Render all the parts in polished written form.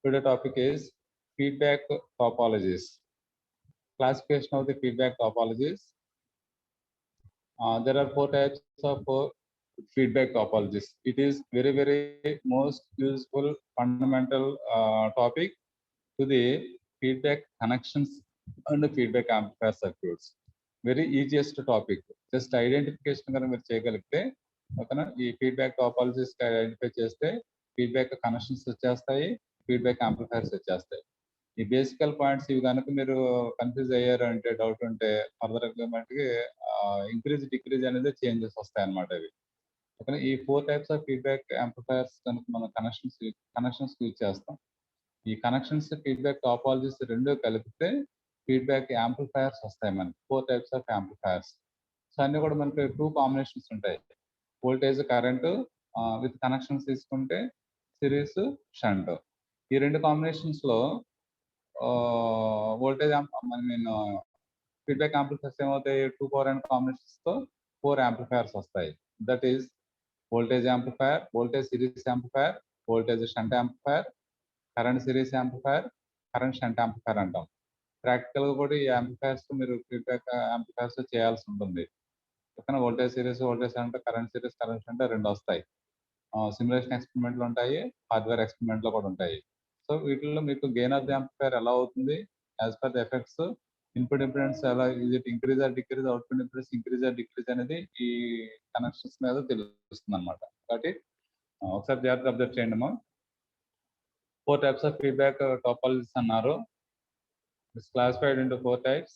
Today's topic is feedback topologies. Classification of the feedback topologies. There are 4 types of feedback topologies. It is very most useful fundamental topic to the feedback connections and the feedback amplifier circuits. Very easiest topic. Just identification కనుక మీరు చేయగలిగితే ఓకేనా, ఈ feedback టాపాలజీస్ identify చేస్తే feedback connections వచ్చేస్తాయి, feedback amplifiers వచ్చేస్తాయి. ఈ బేసికల్ పాయింట్స్ ఇవి కనుక మీరు కన్ఫ్యూజ్ అయ్యారు అంటే, డౌట్ ఉంటే ఫర్దర్ కి ఇంక్రీజ్ డిక్రీజ్ అనేది చేంజెస్ వస్తాయి అన్నమాట. ఇవి ఓకేనా. ఈ 4 types ఆఫ్ ఫీడ్బ్యాక్ యాంప్లిఫైర్స్ కనుక మనం కనెక్షన్స్ యూజ్ చేస్తాం. ఈ కనెక్షన్స్ ఫీడ్బ్యాక్ టాపాలజీస్ రెండు కలిపితే ఫీడ్బ్యాక్ యాంప్లిఫైర్స్ వస్తాయి మనకి. 4 types ఆఫ్ యాంప్లిఫైర్స్. సో అన్ని కూడా మనకి 2 కాంబినేషన్స్ ఉంటాయి. వోల్టేజ్ కరెంటు విత్ కనెక్షన్స్ తీసుకుంటే సిరీస్ షంట్. ఈ 2 కాంబినేషన్స్ లో వోల్టేజ్ నేను ఫీడ్బ్యాక్ యాంప్లిఫైర్స్ ఏమవుతాయి, 2 పవర్ అండ్ కాంబినేషన్స్ తో 4 యాంప్లిఫైర్స్ వస్తాయి. That is voltage amplifier, voltage series amplifier, voltage shunt amplifier, current series amplifier, current shunt amplifier అంటాం. Practical గా కూడా ఈ యాంప్లిఫైర్స్ మీరు ఫీడ్బ్యాక్ యాంప్లిఫైర్స్ చేయాల్సి ఉంటుంది. ఓకేనా. Voltage series, voltage shunt, current series, current shunt 2 వస్తాయి. సిమ్యులేషన్ ఎక్స్పెరిమెంట్లు ఉంటాయి, హార్డ్వేర్ ఎక్స్పెరిమెంట్ లో కూడా ఉంటాయి. సో వీటిల్లో మీకు గెయిన్ ఆఫ్ ది యాంప్లిఫైర్ ఎలా అవుతుంది as per the effects, input impedance ఎలా, is it increase or decrease, output impedance increase or decrease అనేది ఈ కనెక్షన్స్ మీద తెలుస్తుంది అనమాట. కాబట్టి ఒకసారి జాగ్రత్త అబ్జర్వ్ చేయండి అమ్మా. 4 types of feedback topologies అన్నారు. It's classified into 4 types.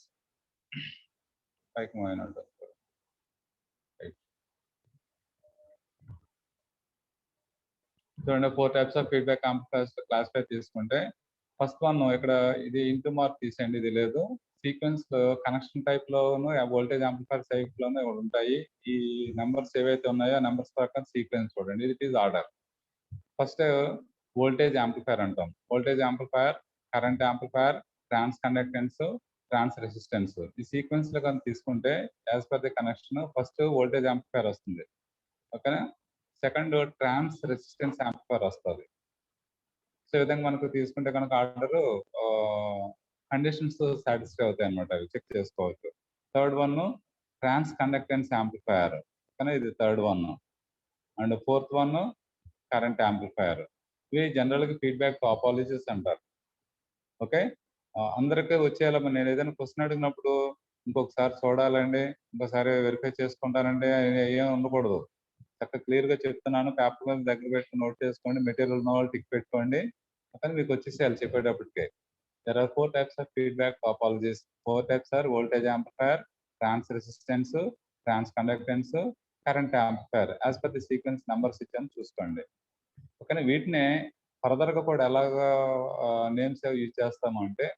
చూడండి, 4 types of feedback amplifiers classify తీసుకుంటే ఫస్ట్ వన్ ఇక్కడ ఇది ఇంటూ మార్క్ తీసేయండి, ఇది లేదు. సీక్వెన్స్ కనెక్షన్ టైప్ లోను వోల్టేజ్ యాంప్లిఫైర్ టైప్ లోనే ఉంటాయి. ఈ నెంబర్స్ ఏవైతే ఉన్నాయో ఆ నెంబర్స్ ప్రకారం సీక్వెన్స్ చూడండి. It is order. First voltage amplifier అంటాం. వోల్టేజ్ యాంప్లిఫైర్, కరెంట్ యాంప్లిఫైర్, ట్రాన్స్ కండక్టెన్స్, ట్రాన్స్ రెసిస్టెన్స్. ఈ సీక్వెన్స్ లో కనుక తీసుకుంటే as per the connection first voltage amplifier వస్తుంది. ఓకేనా. సెకండ్ ట్రాన్స్ రెసిస్టెన్స్ యాంప్లిఫైర్ వస్తుంది. సో ఈ విధంగా మనకు తీసుకుంటే కనుక ఆర్డర్ కండిషన్స్ సాటిస్ఫై అవుతాయి అనమాట. అవి చెక్ చేసుకోవచ్చు. థర్డ్ వన్ ట్రాన్స్ కండక్టెన్స్ యాంప్లిఫైర్, కానీ ఇది third one. And fourth one current amplifier. ఇవి జనరల్ గా ఫీడ్బ్యాక్ టాపాలజీస్ అంటారు. ఓకే. అందరికీ వచ్చేలా నేను ఏదైనా క్వశ్చన్ అడిగినప్పుడు ఇంకొకసారి చూడాలండి, ఇంకోసారి వెరిఫై చేసుకుంటానండి ఏం ఉండకూడదు. చక్కగా క్లియర్ గా చెప్తున్నాను. పేపర్ మీద దగ్గర పెట్టుకుని నోట్ చేసుకోండి. మెటీరియల్ ఉన్న వాళ్ళు టిక్ పెట్టుకోండి. కానీ మీకు వచ్చేసేయాలి చెప్పేటప్పటికే. There are 4 types of feedback topologies. 4 types are voltage amplifier, trans resistance, trans conductance, current amplifier. As per the sequence numbers ఇచ్చాను చూసుకోండి. ఓకే. వీటిని ఫర్దర్ గా కూడా ఎలాగా నేమ్స్ యూజ్ చేస్తాము అంటే,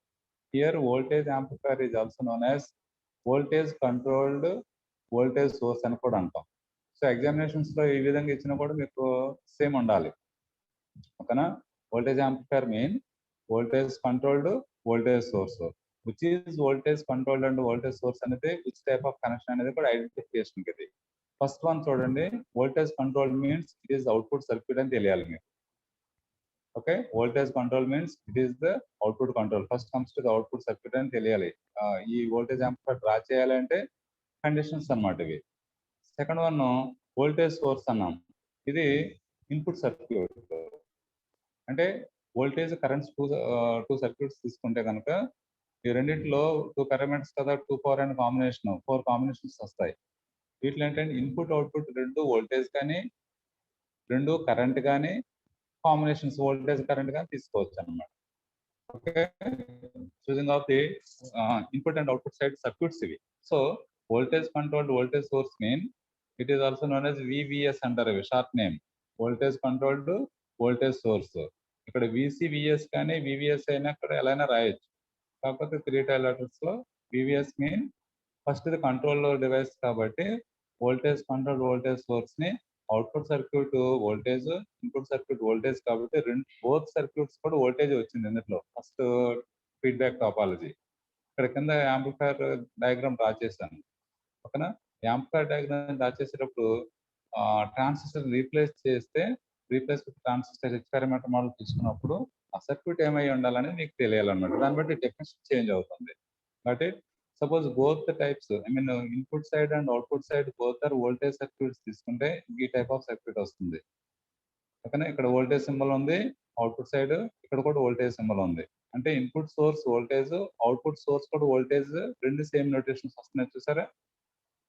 here voltage amplifier is also known as voltage controlled voltage source అని కూడా అంటాం. సో ఎగ్జామినేషన్స్ లో ఈ విధంగా ఇచ్చినా కూడా మీకు సేమ్ ఉండాలి. ఓకేనా. Voltage amplifier mean voltage controlled voltage source. Which is voltage controlled and voltage source అనేది విచ్ టైప్ ఆఫ్ కనెక్షన్ అనేది కూడా ఐడెంటిఫికేషన్ ఇది. ఫస్ట్ వన్ చూడండి, voltage control means it is output circuit అని తెలియాలి మీకు. Okay. Voltage control means it is the output control. First comes to the output circuit అని తెలియాలి. ఈ వోల్టేజ్ యాంప్లిఫైర్ డ్రా చేయాలంటే కండిషన్స్ అన్నమాట ఇవి. సెకండ్ వన్ వోల్టేజ్ సోర్స్ అన్నాం. ఇది ఇన్పుట్ సర్క్యూట్. అంటే వోల్టేజ్ కరెంట్స్ టూ సర్క్యూట్స్ తీసుకుంటే కనుక ఈ రెండింటిలో 2 పారామీటర్స్ కదా, 2 పవర్ అండ్ కాంబినేషన్ 4 కాంబినేషన్స్ వస్తాయి. వీటిలో ఏంటంటే ఇన్పుట్ అవుట్పుట్ రెండు వోల్టేజ్ కానీ రెండు కరెంట్ కానీ కాంబినేషన్స్ వోల్టేజ్ కరెంట్ కానీ తీసుకోవచ్చు అన్నమాట. Okay. Choosing of the input and output side circuits ఇవి. So voltage controlled voltage source mean it is also known as VVS అంటారు. ఇవి short name. Voltage controlled voltage source. ఇక్కడ VCVS కానీ VVS అయినా ఇక్కడ ఎలా అయినా రాయొచ్చు. కాకపోతే 3 లెటర్స్ లో వివిఎస్ మీన్ ఫస్ట్ ఇది కంట్రోల్ డివైస్ కాబట్టి వోల్టేజ్ కంట్రోల్ వోల్టేజ్ సోర్స్ ని output circuit voltage, input circuit voltage కాబట్టి బోత్ సర్క్యూట్స్ కూడా వోల్టేజ్ వచ్చింది ఇందులో. First feedback topology. ఇక్కడ కింద యాంప్లిఫైర్ డయాగ్రామ్ డ్రా చేశాను. ఓకేనా. యాంప్లిఫైర్ డయాగ్రామ్ డ్రా చేసేటప్పుడు ట్రాన్సిస్టర్ రీప్లేస్ చేస్తే replace with transistor experimental model తీసుకున్నప్పుడు ఆ సర్క్యూట్ ఏమై ఉండాలనేది మీకు తెలియాలన్నమాట. దాన్ని బట్టి డెఫినిషన్ చేంజ్ అవుతుంది. But suppose both the types input side and output side both are voltage circuits తీసుకుంటే ఈ టైప్ ఆఫ్ సర్క్యూట్ వస్తుంది. ఓకేనా, ఇక్కడ వోల్టేజ్ సింబల్ ఉంది, అవుట్పుట్ సైడ్ ఇక్కడ కూడా వోల్టేజ్ సింబల్ ఉంది. అంటే input source voltage, output source కూడా వోల్టేజ్, రెండు సేమ్ నోటేషన్స్ వస్తున్నాయి చూసారా.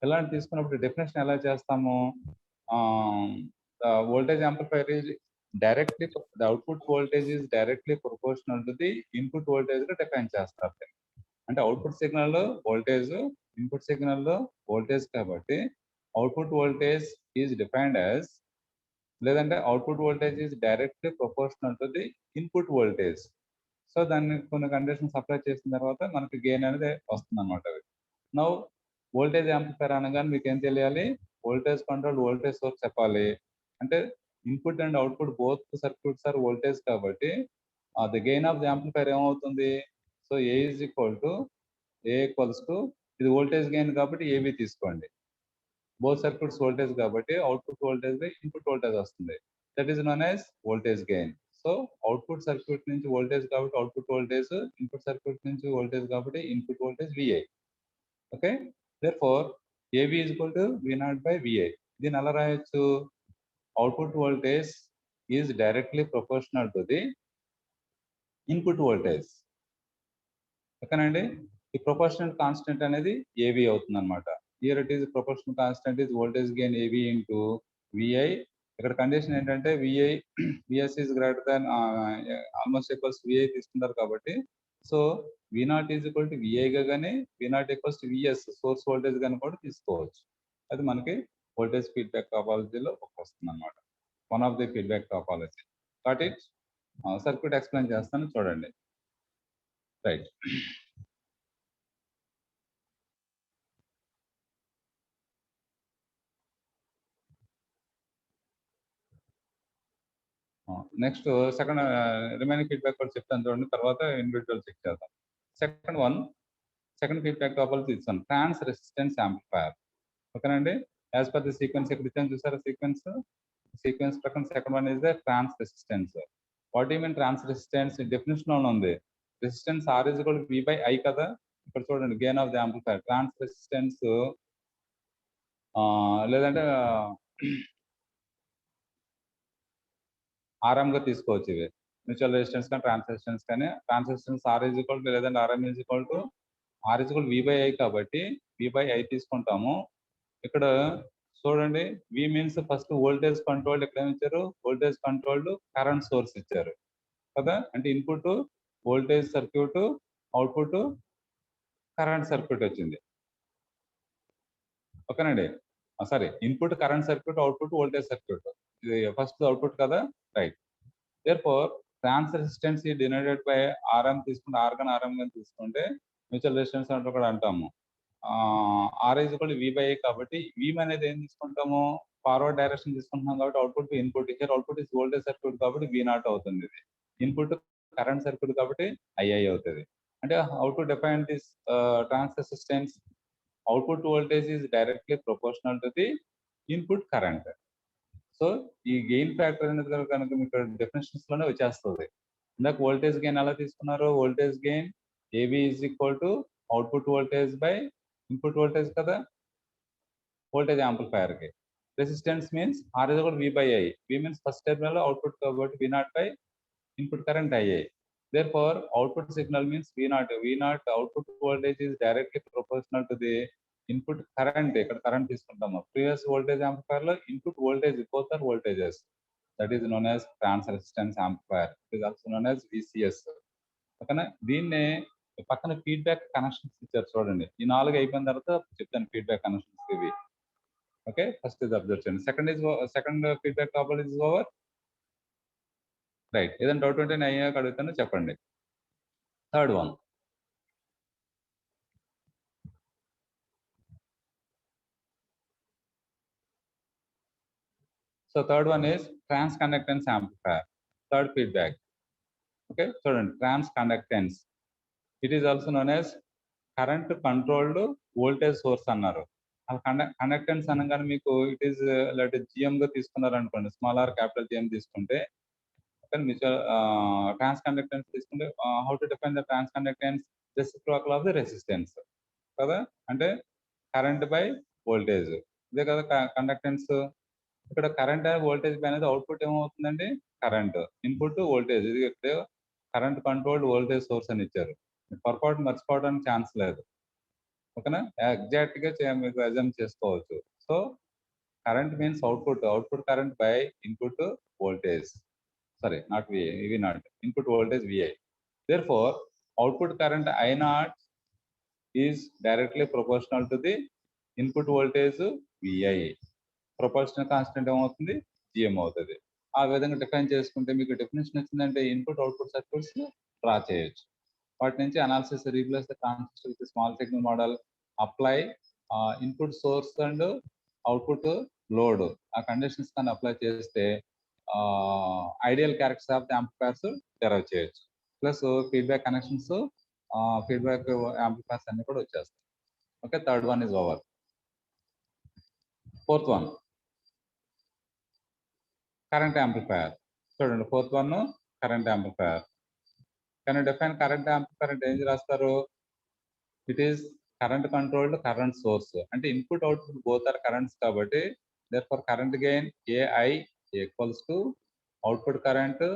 ఇలాంటి తీసుకున్నప్పుడు డెఫినేషన్ ఎలా చేస్తాము? Voltage amplifier is directly, the output voltage is directly proportional to the input voltage గా డిఫైన్ చేస్తారు. అంటే output signal voltage, input signal voltage కాబట్టి output voltage is defined as, లేదంటే output voltage is directly proportional to the input voltage. So దాన్ని కొన్ని conditions apply చేసిన తర్వాత మనకి గెయిన్ అనేది వస్తుంది అనమాట. నౌ వోల్టేజ్ యాంప్లిఫైర్ అనగానే మీకు ఏం తెలియాలి? వోల్టేజ్ కంట్రోల్ వోల్టేజ్ సోర్స్ చెప్పాలి. అంటే input and output both circuits are voltage కాబట్టి the gain of the amplifier ఏమవుతుంది? So A is equal to ఇది వోల్టేజ్ గెయిన్ కాబట్టి ఏబి తీసుకోండి. బోత్ సర్క్యూట్స్ వోల్టేజ్ కాబట్టి output voltage by input voltage వస్తుంది. That is known as voltage gain. So output circuit నుంచి voltage కాబట్టి output voltage, input circuit నుంచి voltage కాబట్టి input voltage VI. Okay, therefore AB is equal to V0 by VI. దీన్ని ఎలా రాయొచ్చు? Output voltage is directly proportional to the input voltage. ఓకేనండి, ఈ proportional constant అనేది ఏవి అవుతుంది అనమాట. Here it is proportional constant is voltage gain AV into VI. ఇక్కడ condition ఏంటంటే VS is greater than almost equals VI తీసుకుంటారు కాబట్టి, so V0 is equal to VI గా కానీ V0 equals to VS source voltage కానీ కూడా తీసుకోవచ్చు. అది మనకి వోల్టేజ్ ఫీడ్బ్యాక్ టాపాలజీలో వస్తుంది అనమాట. One of the feedback topology. But it circuit explain చేస్తాను చూడండి. Right, next second remaining feedback కూడా చెప్తాను చూడండి, తర్వాత ఇండివిజువల్ చెక్ చేద్దాం. సెకండ్ ఫీడ్బ్యాక్ టాపాలజీ ఇస్తాను, ట్రాన్స్ రెసిస్టెన్స్ యాంప్లిఫైర్. ఓకేనండి, యాజ్ పర్ ది సీక్వెన్స్ ఇక్కడ ఇచ్చాను చూసారా, సీక్వెన్స్ ప్రకారం second one is the trans resistance. What you mean trans resistance? Definition లో ఉంది, resistance R is equal to V by I కదా. ఇక్కడ చూడండి, gain of the amplifier trans resistance, లేదంటే ఆర్ఎం గా తీసుకోవచ్చు. ఇవి మ్యూచువల్ రెసిస్టెన్స్ కానీ ట్రాన్స్ రెసిస్టెన్స్ కానీ. Trans resistance R is equal to, లేదంటే RM is equal to R is equal V by I కాబట్టి వి బై ఐ తీసుకుంటాము. ఇక్కడ చూడండి, V means first voltage controlled, ఇక్కడ ఏమి ఇచ్చారు? వోల్టేజ్ కంట్రోల్డ్ కరెంట్ సోర్స్ ఇచ్చారు కదా. అంటే input voltage circuit, output current circuit వచ్చింది. ఓకేనండి, sorry, input current circuit, output voltage circuit. ఇది ఫస్ట్ అవుట్పుట్ కదా, right. Therefore trans resistance denoted by RM తీసుకుంటే, ఆర్ఎం కానీ తీసుకుంటే మ్యూచువల్ రెసిస్టెన్స్ అంటే కూడా అంటాము. R is equal to V by I కాబట్టి వి అనేది ఏం తీసుకుంటాము? ఫార్వర్డ్ డైరెక్షన్ తీసుకుంటున్నాం కాబట్టి అవుట్పుట్ ఇన్పుట్ ఇచ్చారు. అవుట్పుట్ ఇస్ వోల్టేజ్ సర్క్యూట్ కాబట్టి V0 అవుతుంది. ఇది ఇన్పుట్ కరెంట్ సర్క్యూట్ కాబట్టి II అవుతుంది. అంటే how to define this trans resistance? Output voltage is directly proportional to the input current. So ఈ గెయిన్ ఫ్యాక్టర్ అనేది కనుక మీకు డెఫినేషన్స్ లోనే వచ్చేస్తుంది. ఇందాక వోల్టేజ్ గెయిన్ ఎలా తీసుకున్నారు? Voltage gain AB is equal to output voltage by input voltage కదా, వోల్టేజ్ యాంప్లిఫైర్ కి. Resistance means R is equal V by I. V means first terminal output కాబట్టి V0 by input current II. Therefore output signal means V0 output voltage is directly proportional to the input current. ఇక్కడ current తీసుకుంటాము. Previous voltage amplifier లో input voltage, both are voltages, that is known as trans resistance amplifier. It is also known as VCS. ఓకేనా, దీన్నే పక్కన feedback connections ఇచ్చారు చూడండి. ఈ 4 అయిపోయిన తర్వాత చెప్తాను ఫీడ్బ్యాక్ కనెక్షన్స్ ఇవి. ఓకే, ఫస్ట్ ఇది అబ్జర్వ్ చేయండి. Second feedback topology is over. Right, ఏదైనా డౌట్ ఉంటే నేను అయ్యాక అడుగుతాను, చెప్పండి. Third one, so third one is trans conductance amplifier. Third feedback. Okay, చూడండి, trans conductance, it is also known as current controlled voltage source అన్నారు. Conductance అనగానే మీకు ఇట్ ఈస్ లేకపోతే జిఎం గా తీసుకున్నారు అనుకోండి, స్మాల్ ఆర్ క్యాపిటల్ జిఎం తీసుకుంటే mutual trans conductance తీసుకుంటే how to define the trans conductance reciprocal of the resistance కదా, అంటే కరెంట్ బై వోల్టేజ్ ఇదే కదా కండక్టెన్స్. ఇక్కడ కరెంట్ వోల్టేజ్ బై అనేది అవుట్పుట్ ఏమవుతుందండి, కరెంట్, ఇన్పుట్ వోల్టేజ్. ఇది ఇక్కడ కరెంట్ కంట్రోల్డ్ వోల్టేజ్ సోర్స్ అని ఇచ్చారు, పొరపాటు మర్చిపోవడానికి ఛాన్స్ లేదు. ఓకేనా, ఎగ్జాక్ట్ గా మీకు అజమ్ చేసుకోవచ్చు. So current means output current by input voltage, sorry not VI, ఇవి not input voltage VI. therefore output current I naught is directly proportional to the input voltage VI. Proportional constant ఏమవుతుంది, GM అవుతుంది. ఆ విధంగా define చేసుకుంటే మీకు definition వచ్చిందంటే input output circuits draw చేయొచ్చు. వాటి నుంచి analysis, replace the transistor with small signal model, apply input source and output load, ఆ కండిషన్స్ కానీ అప్లై చేస్తే ideal characters of the amplifiers derive చేయొచ్చు. Plus feedback connections, feedback amplifiers అన్ని కూడా వచ్చేస్తాయి. Okay, third one is over. Fourth one current amplifier. చూడండి, fourth one current amplifier. కానీ define current amplifier అంటే ఏం రాస్తారు, it is current controlled current source. అంటే input output both are currents కాబట్టి therefore current gain AI equals to output current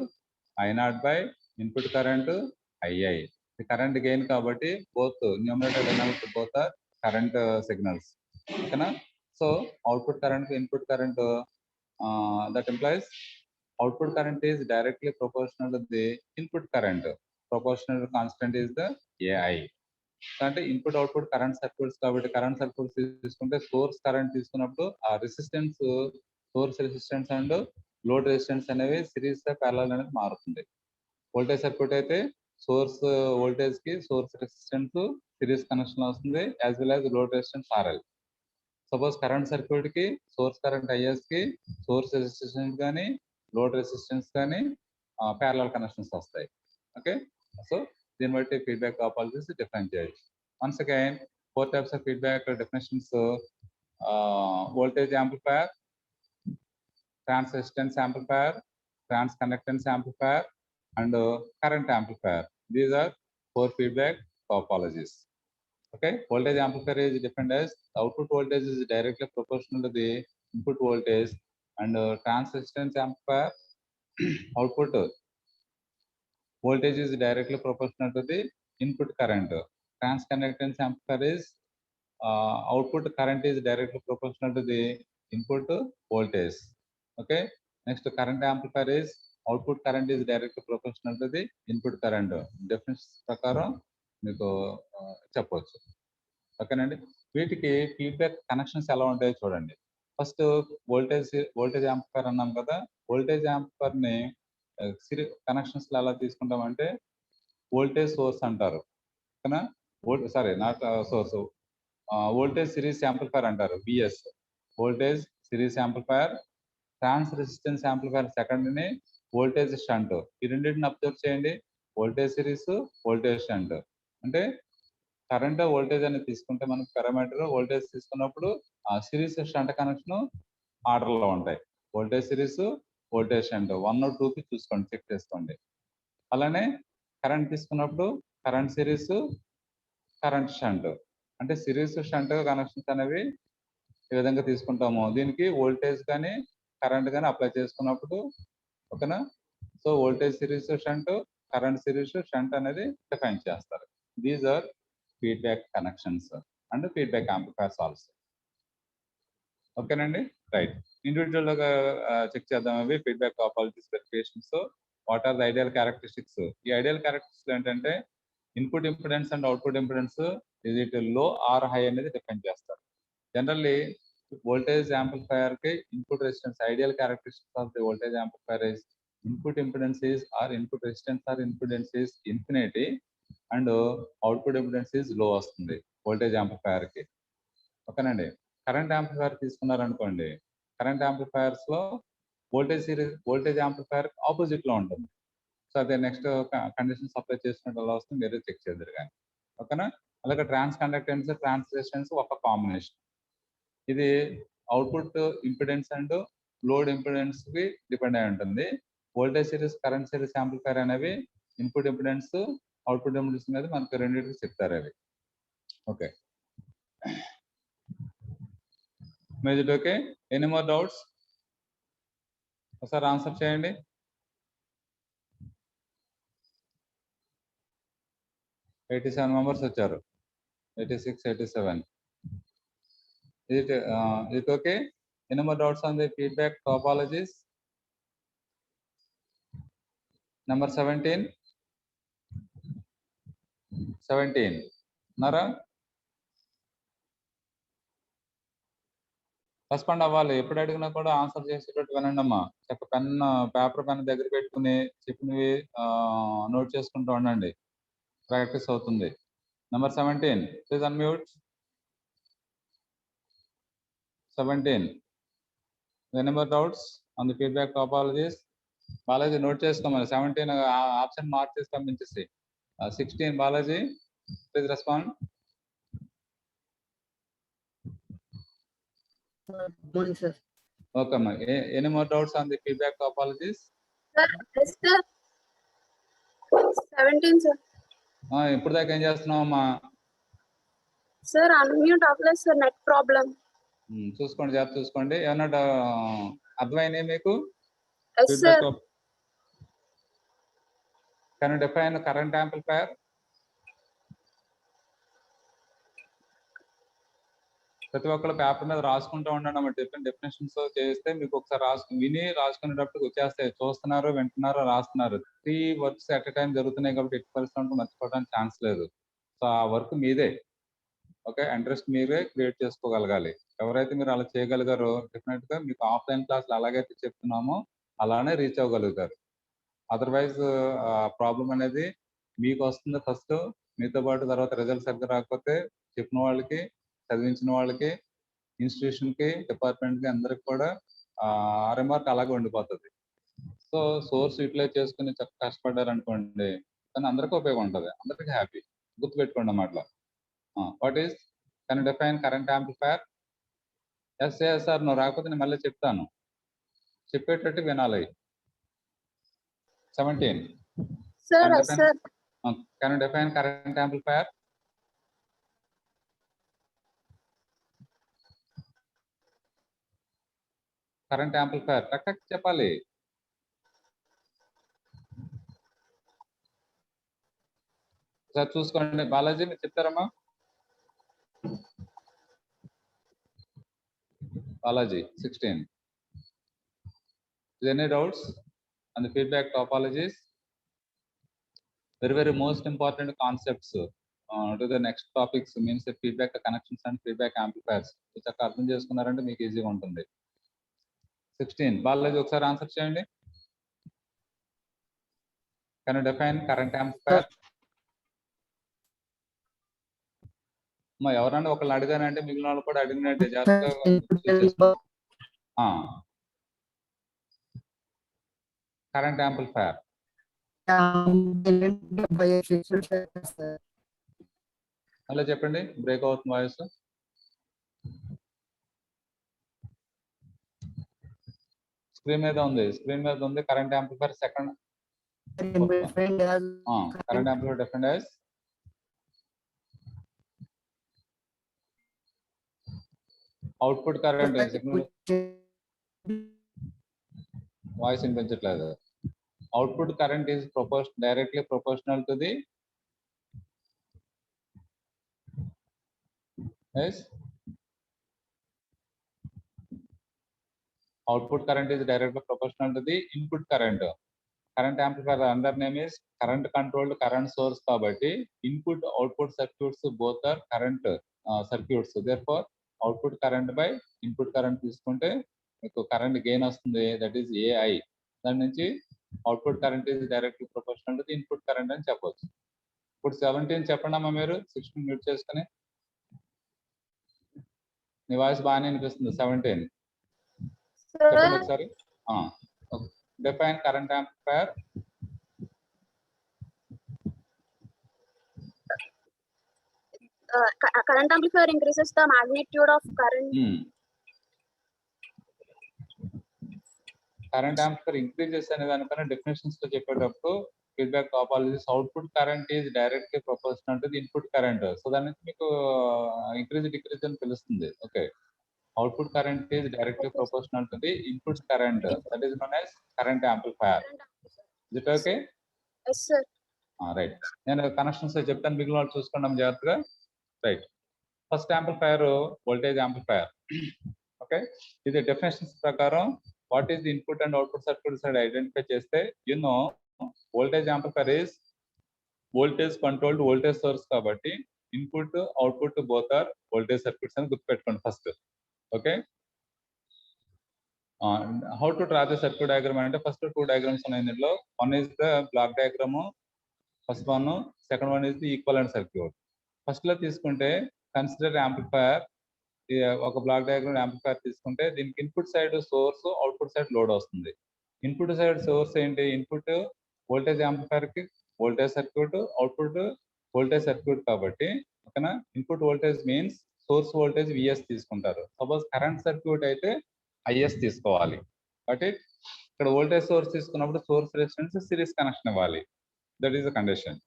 I0 by input current II. Current gain కాబట్టి both numerator denominator both are current signals. ఓకేనా, so output current input current, that implies output current is directly proportional to the input current. Proportional constant is the AI. అంటే input output current circuits కాబట్టి current circuits తీసుకుంటే source current తీసుకున్నప్పుడు ఆ resistance, source resistance and load resistance అనేవి series గా parallel అనేది మారుతుంది. Voltage circuit అయితే సోర్స్ వోల్టేజ్ కి సోర్స్ రెసిస్టెన్స్ సిరీస్ కనెక్షన్ వస్తుంది, as well as load resistance RL. Suppose current circuit కి సోర్స్ కరెంట్ ఐఎస్ కి సోర్స్ రెసిస్టెన్స్ కానీ లోడ్ రెసిస్టెన్స్ కానీ ప్యారలల్ కనెక్షన్స్ వస్తాయి. ఓకే, సో దీన్ని బట్టి ఫీడ్బ్యాక్ టాపాలజీస్ డిఫైన్ చేయొచ్చు. Once again 4 types of feedback definitions: voltage amplifier, trans resistance amplifier, trans conductance amplifier, and current amplifier. These are 4 feedback topologies. Okay, voltage amplifier is defined as output voltage is directly proportional to the input voltage, and trans resistance amplifier output voltage is directly proportional to the input current. Trans conductance amplifier is output current is directly proportional to the input voltage. Okay, next current amplifier is output current is directly proportional to the input current. Definition ప్రకారం మీకు చెప్పవచ్చు. ఓకేనండి, వీటికి feedback connections ఎలా ఉంటాయో చూడండి. First voltage amplifier అన్నాం కదా, వోల్టేజ్ యాంప్లిఫైర్ ని కనెక్షన్స్ ఎలా తీసుకుంటామంటే వోల్టేజ్ సోర్స్ అంటారు. ఓకేనా, sorry not source, voltage series amplifier అంటారు, VS, voltage series amplifier. Trans resistance amplifier second ని వోల్టేజ్ షంట్. ఈ రెండింటిని అబ్జర్వ్ చేయండి, వోల్టేజ్ సిరీస్, వోల్టేజ్ షంట్. అంటే కరెంట్ వోల్టేజ్ అనేది తీసుకుంటే మనకు పారామీటర్ వోల్టేజ్ తీసుకున్నప్పుడు ఆ సిరీస్ షంట్ కనెక్షన్ ఆర్డర్ లో ఉంటాయి. Voltage series, voltage shunt 1 or 2 కి చూసుకోండి, చెక్ చేసుకోండి. అలానే కరెంట్ తీసుకున్నప్పుడు కరెంట్ సిరీస్, కరెంట్ షంట్. అంటే సిరీస్ షంట్ కనెక్షన్స్ అనేవి ఈ విధంగా తీసుకుంటాము. దీనికి వోల్టేజ్ కానీ కరెంట్ కానీ అప్లై చేసుకున్నప్పుడు, ఓకేనా, so voltage series shunt, current series shunt అనేది డిఫైన్ చేస్తారు. These are feedback connections and feedback amplifiers also. ఓకేనండి, రైట్. ఇండివిజువల్ గా చెక్ చేద్దాం అవి feedback topology specifications. What are the ideal characteristics? ఈ ఐడియల్ క్యారెక్టరిస్టిక్స్ ఏంటంటే input impedance and output impedance is it low or high అనేది define చేస్తారు. Generally voltage amplifier కి input resistance, ideal characteristics of the voltage amplifier is input impedance is are input resistance or impedance is infinity and output impedance is low వస్తుంది voltage amplifier కి. ఓకేనండి, current amplifier తీసుకున్నారనుకోండి, current amplifiers లో voltage amplifier opposite లో ఉంటుంది. So అదే next conditions apply చేసినట్టు అలా వస్తుంది, మీరు చెక్ చేద్దరు కానీ. ఓకేనా, అలాగే ట్రాన్స్ కండక్టెన్స్, ట్రాన్స్ రెసిస్టెన్స్ ఒక కాంబినేషన్. ఇది output impedance and load impedance కి డిపెండ్ అయి ఉంటుంది. Voltage series, current series amplifier అనేవి ఇన్పుట్ ఇంపిడెన్స్, అవుట్పుట్ ఇంపిడెన్స్ మీద మనకు రెండింటికి చెప్తారు అవి. Okay, it okay? Any more doubts? ఒకసారి ఆన్సర్ చేయండి. ఎయిటీ 87 మెంబర్స్ వచ్చారు. 86, 87. Is it okay? Any more doubts on the feedback topologies? Number 17. 17. Nara? Respond అవ్వాలి. ఎప్పుడు అడిగినా కూడా ఆన్సర్ చేసేటట్టు వినండి అమ్మా. పేపర్ పెన్ దగ్గర పెట్టుకుని చెప్పినవి నోట్ చేసుకుంటూ ఉండండి. ప్రాక్టీస్ అవుతుంది. Number 17. Please unmute. 17. Any more doubts on the feedback topologies? Balaji note చేసుకోమని 17 ఆప్షన్ మార్క్ చేసి పంపించేసి. 16 బాలాజీ ప్లీజ్ రెస్పాండ్. ఓకే అమ్మా. Any more doubts on the feedback topologies? Sir, 17 sir. ఇప్పుడు దాకా ఏం చేస్తున్నావు అమ్మా? సార్ అన్మ్యూట్ అవ్వలేదు సార్, నెట్ ప్రాబ్లం. చూసుకోండి, జాబ్ చూసుకోండి. ఏమన్నా అర్థమైనాయి మీకు? Yes sir. Can you define the current amplifier? ప్రతి ఒక్కరు పేపర్ మీద రాసుకుంటూ ఉండండి. డిఫరెంట్ డెఫినేషన్స్ చేస్తే మీకు ఒకసారి విని రాసుకునేటప్పుడు వచ్చేస్తాయి. చూస్తున్నారు, వింటున్నారు, రాస్తున్నారు. 3 వర్క్స్ ఎట్ ఎ టైం జరుగుతున్నాయి కాబట్టి ఎట్టి పరిస్థితుల్లో మర్చిపోవడానికి ఛాన్స్ లేదు. సో ఆ వర్క్ మీదే. ఓకే, ఇంట్రెస్ట్ మీరే క్రియేట్ చేసుకోగలగాలి. ఎవరైతే మీరు అలా చేయగలిగారో డెఫినెట్ గా మీకు ఆఫ్లైన్ క్లాసులు అలాగైతే చెప్తున్నామో అలానే రీచ్ అవ్వగలుగుతారు. అదర్వైజ్ ప్రాబ్లం అనేది మీకు వస్తుంది ఫస్ట్. మీతో పాటు తర్వాత రిజల్ట్ సరిగ్గా రాకపోతే చెప్పిన వాళ్ళకి, చదివించిన వాళ్ళకి, ఇన్స్టిట్యూషన్కి, డిపార్ట్మెంట్కి అందరికి కూడా రిమార్క్ అలాగే ఉండిపోతుంది. సో సోర్స్ యూటిలైజ్ చేసుకుని చక్కగా కష్టపడ్డారు అనుకోండి, కానీ అందరికీ ఉపయోగం ఉంటుంది, అందరికీ హ్యాపీ. గుర్తుపెట్టుకోండి అన్నమాట. What is can define current amplifier? Yes sir, నువ్వు రాకపోతే నేను మళ్ళీ చెప్తాను, చెప్పేటట్టు వినాలి. 17. Sir, sir. Can you define current amplifier? Current amplifier correct చెప్పాలి. సార్ చూసుకోండి. బాలాజీ మీరు చెప్తారమ్మా? Balaji 16. Any doubts on the feedback topologies? Very most important concepts to the next topics means the feedback connections and feedback amplifiers. చక్కగా అర్థం చేసుకున్నారంటే మీకు ఈజీగా ఉంటుంది. 16 బాలాజీ ఒకసారి ఆన్సర్ చేయండి. Can you define current amplifier? మా ఎవరన్నా ఒకళ్ళు అడిగానంటే మిగిలిన వాళ్ళు కూడా అడిగినట్టే జాగ్రత్తగా. కరెంట్ యాంప్లిఫైర్ అలా చెప్పండి, బ్రేక్ అవుతుంది వాయిస్. స్క్రీన్ మీద ఉంది current amplifier. Second current amplifier different as output current. Voice వినిపించట్లేదు. Output current is directly proportional to the output current is directly proportional to the input current. Current amplifier under name is current controlled current source kabatti input output circuits both are current circuits. Therefore output current by input current తీసుకుంటే మీకు current gain వస్తుంది, that is AI. దాని నుంచి output current is directly proportional to the input current అని చెప్పవచ్చు. ఇప్పుడు 17 చెప్పండి అమ్మా మీరు. 16 మ్యూట్ చేసుకుని. మీ వాయిస్ బాగానే అనిపిస్తుంది. 17 చెప్పండి ఒకసారి. Define current amplifier. Current amplifier increases the magnitude of current. Current amplifier increases అనే దానికన్నా డెఫినేషన్స్ లో చెప్పేటప్పుడు feedback topologies output current is directly proportional to the input current. So దాని నుంచి మీకు ఇంక్రీజ్ డిక్రీజ్ అని తెలుస్తుంది. Okay, output current is directly proportional to the input current, that is known as current amplifier. Is it okay? Yes sir. Right, నేను connections చెప్తాను, మిగిలిన వాళ్ళు చూసుకున్నాం జాగ్రత్తగా. Right, first amplifier voltage amplifier. Okay, ఇది definitions ప్రకారం what is the input and output circuits అని identify చేస్తే voltage amplifier is voltage controlled voltage source కాబట్టి input output both are voltage circuits అని గుర్తుపెట్టుకోండి first. Okay, how to draw the circuit diagram అంటే first 2 diagrams ఉన్నాయి ఇందులో. One is the block diagram, first one. Second one is the equivalent circuit. First లో తీసుకుంటే consider amplifier, ఒక block diagram amplifier తీసుకుంటే దీనికి input side source, output side load వస్తుంది. Input side source ఏంటి? ఇన్పుట్ వోల్టేజ్ యాంప్లిఫైర్ కి voltage circuit, output voltage circuit కాబట్టి ఓకేనా. Input voltage means source voltage VS తీసుకుంటారు. సపోజ్ కరెంట్ సర్క్యూట్ అయితే ఐఎస్ తీసుకోవాలి. బట్ ఇక్కడ వోల్టేజ్ సోర్స్ తీసుకున్నప్పుడు సోర్స్ రెసిస్టెన్స్ సిరీస్ కనెక్షన్ ఇవ్వాలి. That is the condition.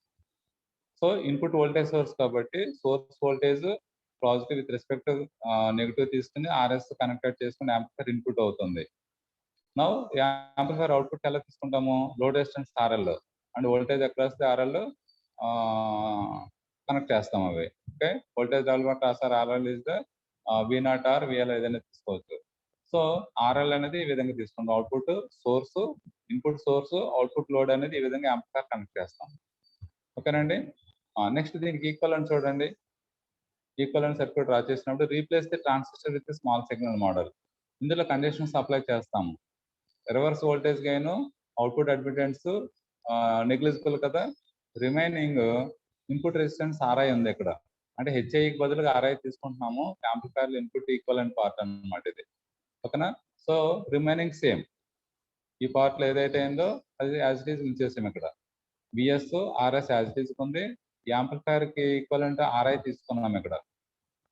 So input voltage source కాబట్టి source voltage positive with respect negative తీసుకుని RS connected చేసుకుని amplifier input అవుతుంది. నౌ యాంప్లిఫైర్ అవుట్పుట్ ఎలా తీసుకుంటాము? Load resistance RL and voltage across the RL connect చేస్తాం అవి. Okay, voltage level transfer RL is the V0 or VL ఏదైనా తీసుకోవచ్చు. సో ఆర్ఎల్ అనేది ఈ విధంగా తీసుకుంటాం. Output source, input source, output load అనేది ఈ విధంగా యాంప్లిఫైర్ కనెక్ట్ చేస్తాం. ఓకేనండి. నెక్స్ట్ దీనికి ఈక్వలెంట్ చూడండి. ఈక్వలెంట్ సర్క్యూట్ డ్రా చేసినప్పుడు replace the transistor with small signal model. ఇందులో కండిషన్స్ అప్లై చేస్తాము. Reverse voltage gain, output admittance negligible కదా. రిమైనింగ్ ఇన్పుట్ రెసిస్టెన్స్ ఆర్ఐ ఉంది ఇక్కడ, అంటే హెచ్ఐకి బదులుగా ఆర్ఐ తీసుకుంటున్నాము. యాంప్లిఫైర్ ఇన్పుట్ ఈక్వలెంట్ పార్ట్ అన్నమాట ఇది. ఓకేనా. సో రిమైనింగ్ సేమ్, ఈ పార్ట్ లో ఏదైతే అయిందో అది యాజ్ ఇట్ ఈజ్ ఉంచేసాం. ఇక్కడ VS RS as it is ఉంది. యాంప్లిఫైర్ కి ఈక్వలెంట్ ఆర్ఐ తీసుకున్నాం ఇక్కడ.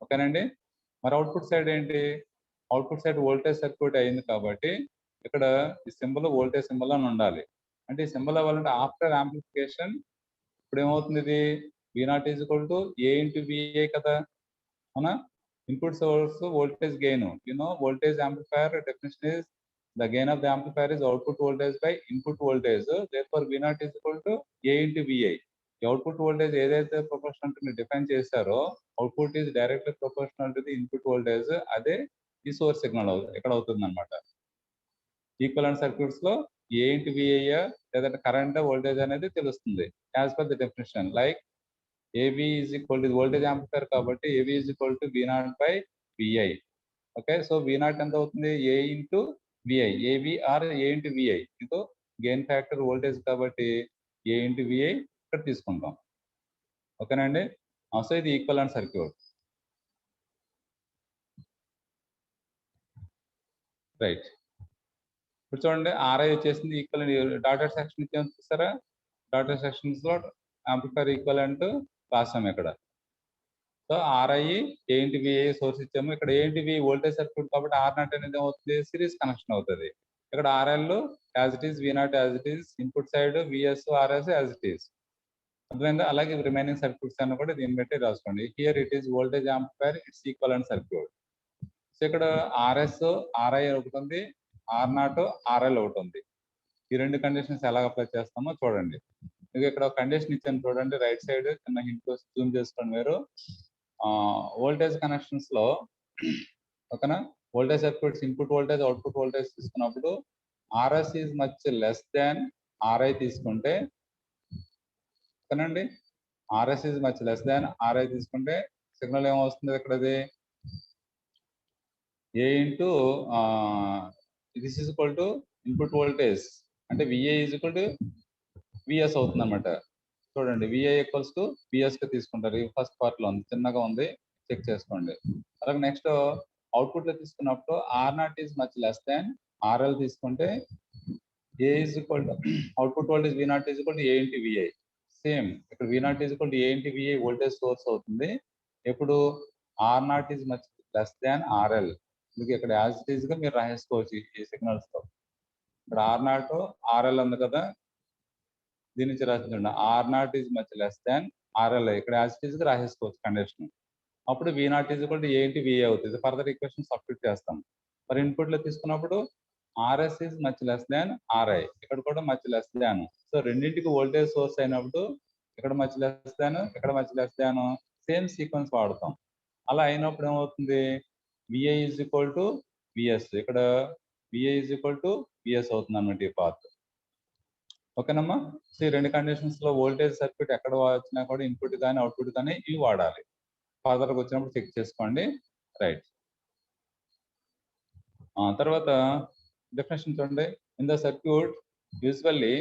ఓకేనండి. మరి అవుట్పుట్ సైడ్ ఏంటి? అవుట్పుట్ సైడ్ వోల్టేజ్ సర్క్యూట్ అయింది కాబట్టి ఇక్కడ ఈ సింబల్ వోల్టేజ్ సింబల్ అని ఉండాలి. అంటే ఈ సింబల్ అవ్వాలంటే ఆఫ్టర్ యాంప్లిఫికేషన్ ఇప్పుడు ఏమవుతుంది? ఇది V0 is equal to A into VA కదా, అవునా. Input source voltage gain, voltage amplifier definition is the gain of the amplifier is output voltage by input voltage. Therefore V0 is equal to A into VI. The output voltage ఏదైతే proportional to define చేశారో output is directly proportional to the input voltage. అదే ఈ source signal ఇక్కడ అవుతుంది అనమాట. Equivalent circuits లో A into VI లేదంటే current voltage అనేది తెలుస్తుంది as per the definition. Like AV is equal to voltage amplifier కాబట్టి AV is equal to V0 by VI. Okay, so V0 ఎంత అవుతుంది? A into VI. AV are A into VI. Into gain factor voltage కాబట్టి A into VI ఇక్కడ తీసుకుంటాం. ఓకేనండి. So ఇది equivalent circuit. Right, ఇప్పుడు చూడండి ఆర్ఐ వచ్చేసింది. ఈక్వలెంట్ డాటెడ్ సెక్షన్ ఇచ్చాము చూసారా. డాటెడ్ సెక్షన్స్ లో యాంప్లిఫైర్ ఈక్వలెంట్ రాసాము ఇక్కడ. సో ఆర్ఐ ఏ ఇంటి విఐ సోర్స్ ఇచ్చాము. ఇక్కడ ఏ ఇంటి వి వోల్టేజ్ సర్క్యూట్ కాబట్టి R0 అనేది అవుతుంది సిరీస్ కనెక్షన్ అవుతుంది. ఇక్కడ RL as it is, V0 as it is, input side VS RS as it is. అర్థమైందా? అలాగే రిమైనింగ్ సర్క్యూట్స్ అన్ని కూడా దీన్ని బట్టి రాసుకోండి. Here it is voltage amplifier, it's equivalent circuit. So ఇక్కడ ఆర్ఎస్ ఆర్ఐ ఒకటి ఉంది, R0 RL ఒకటి ఉంది. ఈ రెండు కండిషన్స్ ఎలా అప్లై చేస్తామో చూడండి. మీకు ఇక్కడ ఒక కండిషన్ ఇచ్చాను చూడండి, రైట్ సైడ్ చిన్న హింట్ జూమ్ చేసుకోండి మీరు. వోల్టేజ్ కనెక్షన్స్ లో ఓకేనా, voltage circuits input voltage output voltage తీసుకున్నప్పుడు RS is much less than RI తీసుకుంటే ఓకేనండి. RS is much less than RI తీసుకుంటే సిగ్నల్ ఏమొస్తుంది ఇక్కడది? A into this is equal to input voltage అంటే VA is equal to VS అవుతుంది అనమాట. చూడండి విఐ ఈక్వల్స్ టు విఎస్ గా తీసుకుంటారు. ఈ ఫస్ట్ పార్ట్ లో ఉంది, చిన్నగా ఉంది, చెక్ చేసుకోండి. అలాగే నెక్స్ట్ అవుట్పుట్ లో తీసుకున్నప్పుడు R0 is much less than RL తీసుకుంటే A is equal to output voltage V0 is equal to A into VI. Same ఇక్కడ V0 is equal to A into VI voltage source అవుతుంది. ఎప్పుడు R0 is much less than RL. మీకు ఇక్కడ as it is గా మీరు రాసేసుకోవచ్చు ఈ signals తో. ఇక్కడ R0 RL ఉంది కదా, దీని నుంచి రాసిందండి R0 is much less than RL. ఇక్కడ యాజ్ ఇట్ ఈజ్ గా రాసేసుకోవచ్చు కండిషన్. అప్పుడు V0 is equal to A into VA అవుతుంది. ఫర్దర్ ఈక్వేషన్ సబ్స్టిట్యూట్ చేస్తాం. మరి ఇన్పుట్ లో తీసుకున్నప్పుడు RS is much less than RI, ఇక్కడ కూడా మచ్ లెస్ దాన్. సో రెండింటికి వోల్టేజ్ సోర్స్ అయినప్పుడు ఇక్కడ మచ్ లెస్ దాన్, ఇక్కడ మచ్ లెస్ దాన్, సేమ్ సీక్వెన్స్ వాడతాం. అలా అయినప్పుడు ఏమవుతుంది, VA is equal to VS, ఇక్కడ VA is equal to VS అవుతుంది అన్నమాట ఈ పాత్. ఓకేనమ్మా. సో ఈ రెండు కండిషన్స్ లో వోల్టేజ్ సర్క్యూట్ ఎక్కడ వచ్చినా కూడా ఇన్పుట్ కానీ అవుట్పుట్ కానీ ఇవి వాడాలి. ఫర్దర్గా వచ్చినప్పుడు చెక్ చేసుకోండి. రైట్. తర్వాత డెఫినేషన్ చూడండి. In the circuit usually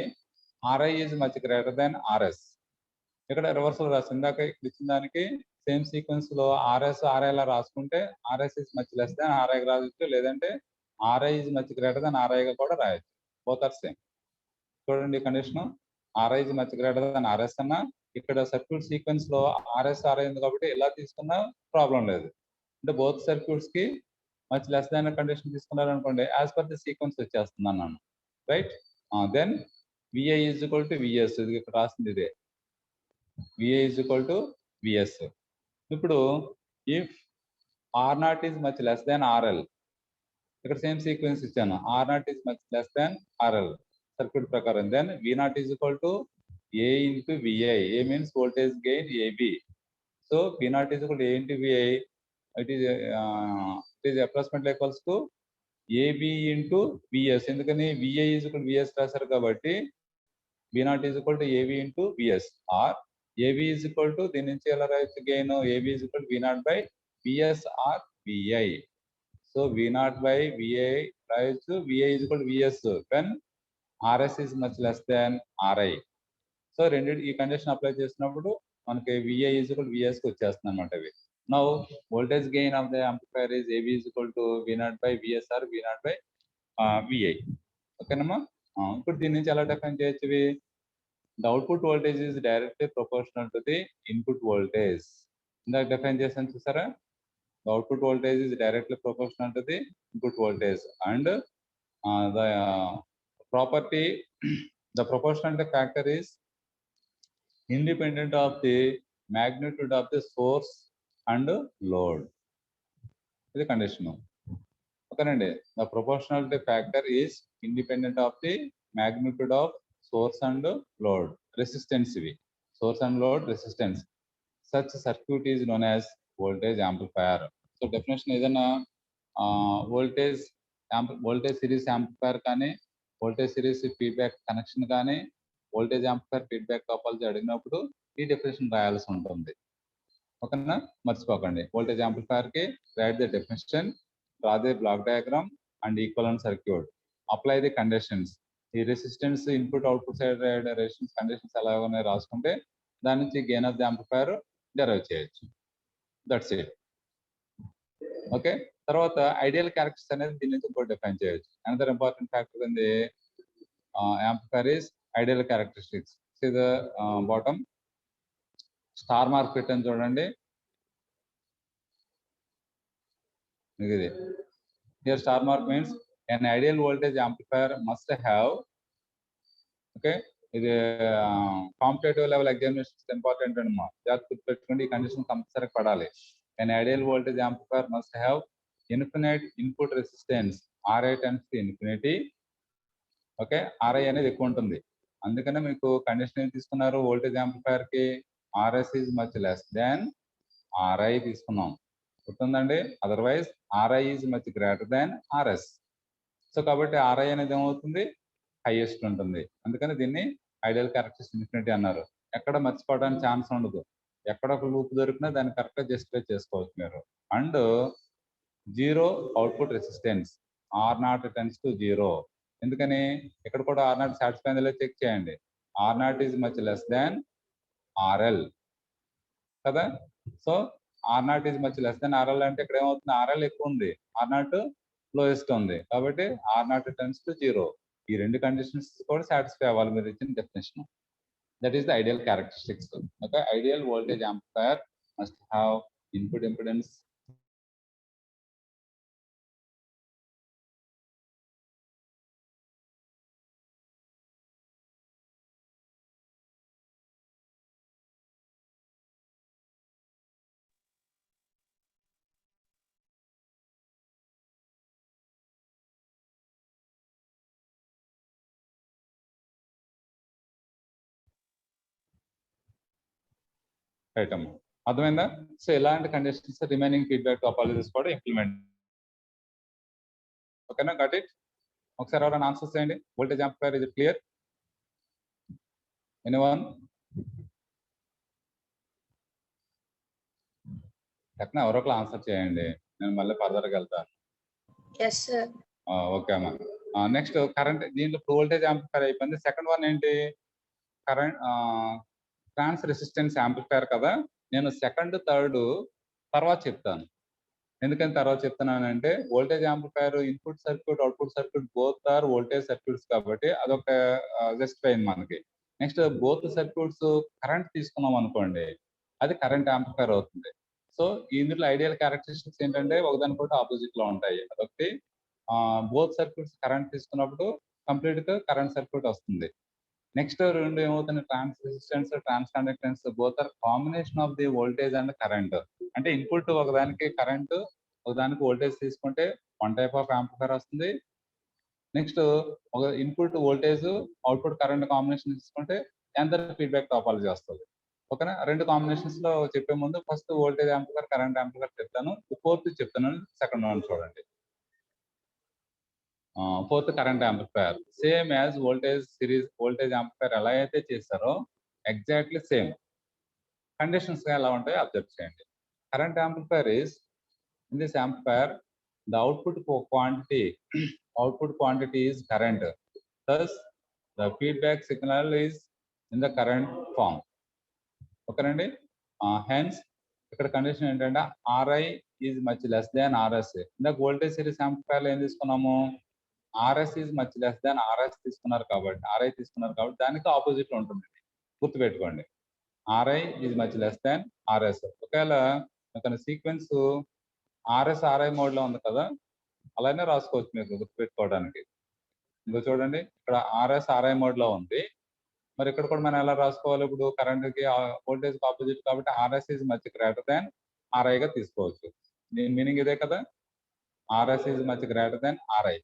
RI is much greater than RS. ఇక్కడ రివర్సల్ రాసి ఇందాక ఇక్కడ ఇచ్చిన దానికి సేమ్ సీక్వెన్స్ లో RS RI లా రాసుకుంటే RS is much less than RI రాయొచ్చు, లేదంటే RI is much greater than RI గా కూడా రాయొచ్చు. Both are same. చూడండి condition, RI is much greater than RS అన్న, ఇక్కడ సర్క్యూట్ సీక్వెన్స్ లో RS RI ఉంది కాబట్టి ఎలా తీసుకున్నా ప్రాబ్లం లేదు. అంటే బోత్ సర్క్యూట్స్ కి మచ్ లెస్ దాన్ కండిషన్ తీసుకున్నారు అనుకోండి, యాజ్ పర్ ది సీక్వెన్స్ వచ్చేస్తుంది అన్నాను. Right. Then VI is equal to VS, ఇది ఇక్కడ రాసింది ఇదే, VI is equal to VS. ఇప్పుడు if R0 is much less than RL, ఇక్కడ సేమ్ సీక్వెన్స్ ఇచ్చాను, R0 is much less than RL circuit ప్రకారం, then V0 is equal to A into VI. A means voltage gain AB. So V0 is equal to A into VI. It is approximately equals to AB into VS. ఎందుకని VI is equal VS రాశారు కాబట్టి V0 is equal to AB into VS, or AB is equal to, దీని నుంచి ఎలా రాయొచ్చు gain, AB is equal to V0 by VS or VI. So V0 by VI రాయొచ్చు, VI is equal to VS when RS is much less than RI. So రెండింటి ఈ condition apply చేసినప్పుడు మనకి VI is equal VS కి వచ్చేస్తుంది అనమాట ఇవి. Now voltage gain of the amplifier is AB is equal to V0 by VS or V0 by VI. ఓకేనమ్మా. ఇప్పుడు దీని నుంచి ఎలా డిఫైన్ చేయొచ్చు ఇవి, the output voltage is directly proportional to the input voltage. ఇందాక డిఫైన్ చేశాను చూసారా, the output voltage is directly proportional to the input voltage and the property, the proportionality factor is independent of the magnitude of the source and load. This is condition. Okay, the proportionality factor is independent of the magnitude of source and load. Resistance, source and load resistance. Such circuit is known as voltage amplifier. So definition is voltage series amplifier kane, voltage series feedback connection కానీ voltage amplifier feedback topology అడిగినప్పుడు ఈ definition రాయాల్సి ఉంటుంది. ఓకేనా, మర్చిపోకండి. Voltage amplifier కి write the definition, draw the block diagram and equivalent circuit, apply the conditions. ఈ resistance input output side resistance conditions ఎలా ఉన్నాయి రాసుకుంటే దాని నుంచి gain of the amplifier derive చేయొచ్చు. That's it. ఓకే. తర్వాత ఐడియల్ క్యారెక్టర్స్ అనేది దీని నుంచి కూడా డిఫైన్ చేయొచ్చు. Another important factor in the amplifier is ideal characteristics. See the bottom star mark పెట్టని చూడండి, ఇది here star mark means an ideal voltage amplifier must have, okay, ఇది కాంపిటేటివ్ లెవెల్ ఎగ్జామినేషన్స్ ఇంపార్టెంట్ అన్నమా, జాగ్రత్త గుర్తుపెట్టుకోండి. ఈ కండిషన్ కంపల్సరీ పడాలి. an ideal voltage amplifier must have infinite input resistance, RI tends to infinity. Okay, RI అనేది ఎక్కువ ఉంటుంది. అందుకనే మీకు కండిషన్ ఏం తీసుకున్నారు, వోల్టేజ్ యాంప్లిఫైర్ కి RS is much less than RI తీసుకున్నాం, గుర్తుందండి. Otherwise RI is much greater than RS. So కాబట్టి RI అనేది ఏమవుతుంది, హైయెస్ట్ ఉంటుంది. అందుకని దీన్ని ఐడియల్ క్యారెక్టరిస్టిక్స్ ఇన్ఫినిటీ అన్నారు. ఎక్కడ మర్చిపోవడానికి ఛాన్స్ ఉండదు. ఎక్కడ ఒక లూప్ దొరికినా దాన్ని కరెక్ట్గా జస్టిఫై చేసుకోవచ్చు మీరు. And zero output resistance, R0 tends to 0. ఎందుకని ఇక్కడ కూడా R0 సాటిస్ఫై అయిందో చెక్ చేయండి. R0 is much less than RL కదా. So R0 is much less than RL అంటే ఇక్కడ ఏమవుతుంది, RL ఎక్కువ ఉంది, R0 లోయెస్ట్ ఉంది, కాబట్టి R0 టెన్స్ టు 0. ఈ రెండు కండిషన్స్ కూడా సాటిస్ఫై అవ్వాలి మీరు ఇచ్చిన definition. That is the ideal characteristics. Okay, ideal voltage amplifier must have input impedance right అమ్మా, అర్థమైందా? సో ఇలాంటి కండిషన్స్ రిమైనింగ్ ఫీడ్బ్యాక్ టాపాలజీస్ కూడా ఇంప్లిమెంట్. ఓకేనా, గట్ ఇట్? ఒకసారి ఎవరైనా ఆన్సర్ చేయండి. Voltage amplifier is it clear? Anyone? ఎక్కడ ఎవరో ఒకరు ఆన్సర్ చేయండి, నేను మళ్ళీ ఫర్దర్గా వెళ్తాను. Yes, sir. ఓకే అమ్మా. నెక్స్ట్ కరెంట్, దీంట్లో వోల్టేజ్ యాంప్లిఫైర్ అయిపోయింది. సెకండ్ వన్ ఏంటి? కరెంట్ ట్రాన్స్ రెసిస్టెన్స్ యాంప్లిఫైర్ కదా. నేను సెకండ్ థర్డ్ తర్వాత చెప్తాను. ఎందుకని తర్వాత చెప్తున్నానంటే voltage amplifier input circuit output circuit both are voltage circuits కాబట్టి అదొక జస్ట్ అయింది మనకి. నెక్స్ట్ బోత్ సర్క్యూట్స్ కరెంట్ తీసుకున్నాం అనుకోండి, అది కరెంట్ యాంప్లిఫైర్ అవుతుంది. సో ఇందులో ఐడియల్ క్యారెక్టరిస్టిక్స్ ఏంటంటే ఒకదానికొకటి ఆపోజిట్ లో ఉంటాయి. అదొకటి, బోత్ సర్క్యూట్స్ కరెంట్ తీసుకున్నప్పుడు కంప్లీట్ గా కరెంట్ సర్క్యూట్ వస్తుంది. నెక్స్ట్ రెండు ఏమవుతుంది, trans resistance trans conductance both are combination of the voltage and current. అంటే ఇన్పుట్ ఒకదానికి కరెంట్ ఒకదానికి వోల్టేజ్ తీసుకుంటే వన్ టైప్ ఆఫ్ యాంప్లిఫైర్ వస్తుంది. నెక్స్ట్ ఒక input voltage output current combination తీసుకుంటే యాంతర్ ఫీడ్బ్యాక్ టాపాలజీ వస్తుంది. ఓకేనా? రెండు కాంబినేషన్స్ లో చెప్పే ముందు first voltage amplifier current amplifier చెప్తాను, ఫోర్త్ చెప్తాను. సెకండ్ వన్ చూడండి. Fourth current amplifier same as voltage series voltage amplifier ఎలా అయితే చేస్తారో ఎగ్జాక్ట్లీ సేమ్ కండిషన్స్ ఎలా ఉంటాయో అబ్జర్వ్ చేయండి. Current amplifier is in this amplifier the output quantity is current, thus the feedback signal is in the current form. ఓకేనండి? Hence ఇక్కడ condition ఏంటంటే RI is much less than RS. ఇందాక voltage series amplifier ఏం తీసుకున్నాము, RS is much less than RS తీసుకున్నారు కాబట్టి, RI తీసుకున్నారు కాబట్టి దానికి ఆపోజిట్ లో ఉంటుంది. గుర్తుపెట్టుకోండి, RI is much less than RS. ఒకవేళ ఒక సీక్వెన్స్ RS RI మోడ్ లో ఉంది కదా, అలానే రాసుకోవచ్చు మీరు గుర్తుపెట్టుకోవడానికి. ఇంకో చూడండి, ఇక్కడ RS RI మోడ్ లో ఉంది, మరి ఇక్కడ కూడా మనం ఎలా రాసుకోవాలి? ఇప్పుడు కరెంట్ కి వోల్టేజ్ కి ఆపోజిట్ కాబట్టి RS is much greater than RI గా తీసుకోవచ్చు. దీని మీనింగ్ ఇదే కదా, RS is much greater than RI.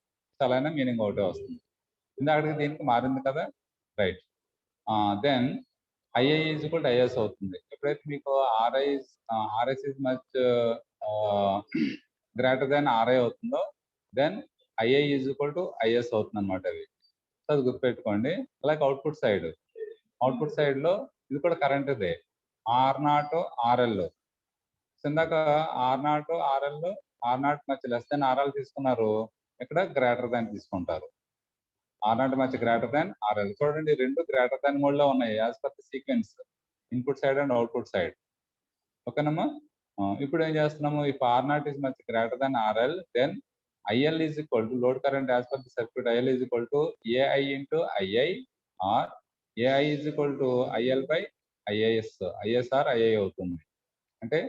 అలానే మీనింగ్ ఒకటే వస్తుంది. ఇందాక దీనికి మారింది కదా, right. Then IA is equal to IS అవుతుంది. ఎప్పుడైతే మీకు RS is much greater than RI అవుతుందో then IA is equal to IS అవుతుంది అనమాట. అది సో అది గుర్తుపెట్టుకోండి. అలాగే అవుట్పుట్ సైడ్ లో ఇది కూడా కరెంట్ ఇదే, R0 RL. ఇందాక R0 RL much less than RL తీసుకున్నారు, ఇక్కడ గ్రేటర్ దాన్ తీసుకుంటారు. R0 మచ్ గ్రేటర్ దాన్ RL. చూడండి, రెండు గ్రేటర్ దాన్ మోడ్ లో ఉన్నాయి as per the sequence, input side and output side. ఓకేనమ్మా? ఇప్పుడు ఏం చేస్తున్నాము, if R0 is much greater than RL, then IL is equal to load current as per the circuit. IL is equal to AI into II, or AI is equal to IL by IIS. IS or II అవుతుంది. అంటే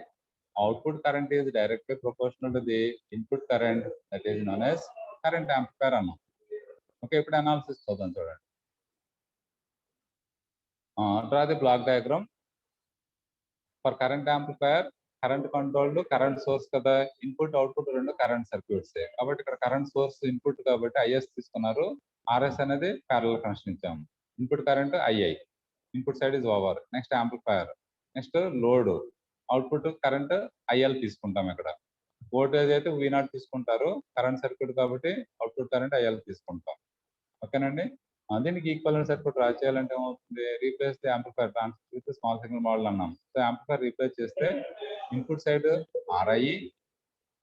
output current is directly proportional to the input current, that is known as current amplifier అన్నాం. Okay, ఇప్పుడు analysis చూద్దాం. చూడండి, draw the block diagram for current amplifier. Current controlled current source కదా, input output రెండు current circuits కాబట్టి ఇక్కడ current source input కాబట్టి IS తీసుకున్నారు, RS అనేది ప్యారలల్ కనెక్షన్ ఇచ్చాము. Input current II, input side is over. Next amplifier, next load, output current IL తీసుకుంటాం. ఇక్కడ వోల్టేజ్ అయితే V0 తీసుకుంటారు, కరెంట్ సర్క్యూట్ కాబట్టి అవుట్పుట్ కరెంట్ IL తీసుకుంటాం. ఓకేనండి? దీనికి ఈక్వలెంట్ సర్క్యూట్ డ్రా చేయాలంటే ఏమవుతుంది, replace the amplifier transistor with small signal model అన్నాం. సో యాంప్లిఫైర్ రీప్లేస్ చేస్తే input side RI,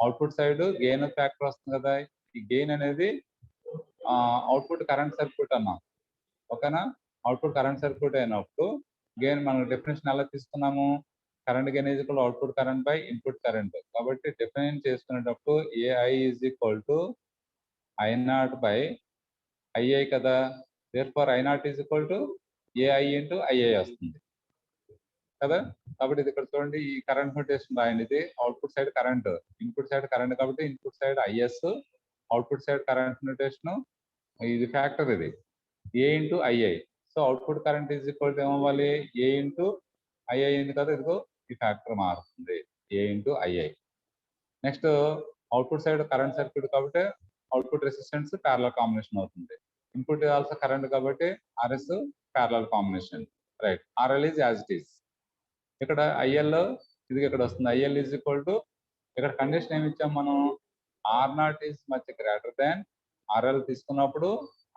output side gain factor వస్తుంది కదా, ఈ గెయిన్ అనేది అవుట్పుట్ కరెంట్ సర్క్యూట్ అన్నాం. ఓకేనా? అవుట్పుట్ కరెంట్ సర్క్యూట్ అయినప్పుడు గెయిన్ మనం డెఫినేషన్ ఎలా తీసుకున్నాము, current gain is equal output current by input current. కాబట్టి డెఫినేషన్ చేసుకునేటప్పుడు AI is equal to I0 by II కదా, therefore I0 is equal to AI into II వస్తుంది కదా. కాబట్టి ఇది ఇక్కడ చూడండి, ఈ కరెంట్ నోటేషన్ రాయండి. ఇది output side current, input side current కాబట్టి input side IS, output side current notation, ఇది ఫ్యాక్టర్, ఇది A into II. So output current is equal to ఏమవ్వాలి, A into II అయింది కదా, ఇదిగో ఈ ఫ్యాక్టర్ మారుతుంది, A into II. Next output side current circuit కాబట్టి అవుట్పుట్ రెసిస్టెన్స్ ప్యారలల్ కాంబినేషన్ అవుతుంది. ఇన్పుట్ ఆల్సో కరెంట్ కాబట్టి RS parallel combination, right. RL is as it is. ఇక్కడ ఐఎల్ ఇది ఇక్కడ వస్తుంది. ఐఎల్ ఈజ్ ఈక్వల్ టు ఇక్కడ కండిషన్ ఏమి ఇచ్చాం మనం, R naught is much greater than RL తీసుకున్నప్పుడు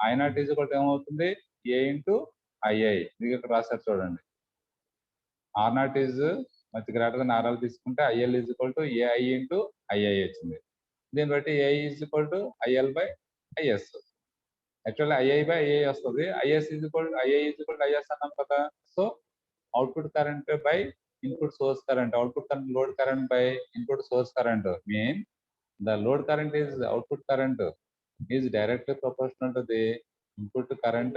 I naught is equal to ఏమవుతుంది, ఏ ఇంటూ ఐఐ. ఇది ఇక్కడ రాశారు చూడండి. R naught is much greater than RL తీసుకుంటే IL is equal to AI into II వచ్చింది. దీన్ని బట్టి AI is equal to IL by IS. Actually II by II వస్తుంది. IS is equal II is equal to IS అన్నాం కదా. So output current by input source current, output current load current by input source current mean the load current is output current is directly proportional to the input current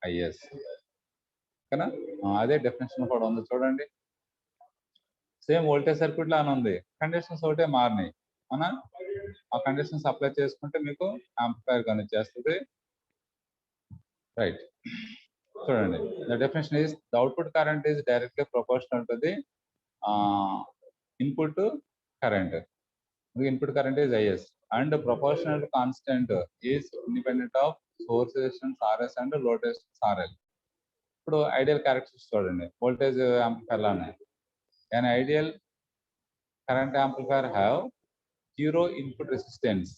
IS. ఓకేనా, అదే definition కూడా ఉంది చూడండి. Same voltage circuit లానే ఉంది, conditions ఒకటే మారినాయి. అవునా, ఆ కండిషన్స్ అప్లై చేసుకుంటే మీకు యాంప్లిఫైర్ కనిచేస్తుంది. రైట్, చూడండి. The definition is the output current is directly proportional to the input current. Input current is IS and proportional constant is independent of source resistance RS and load resistance RL. ఇప్పుడు ideal characteristics చూడండి, voltage amplifier లానే. an ideal current amplifier have zero input resistance.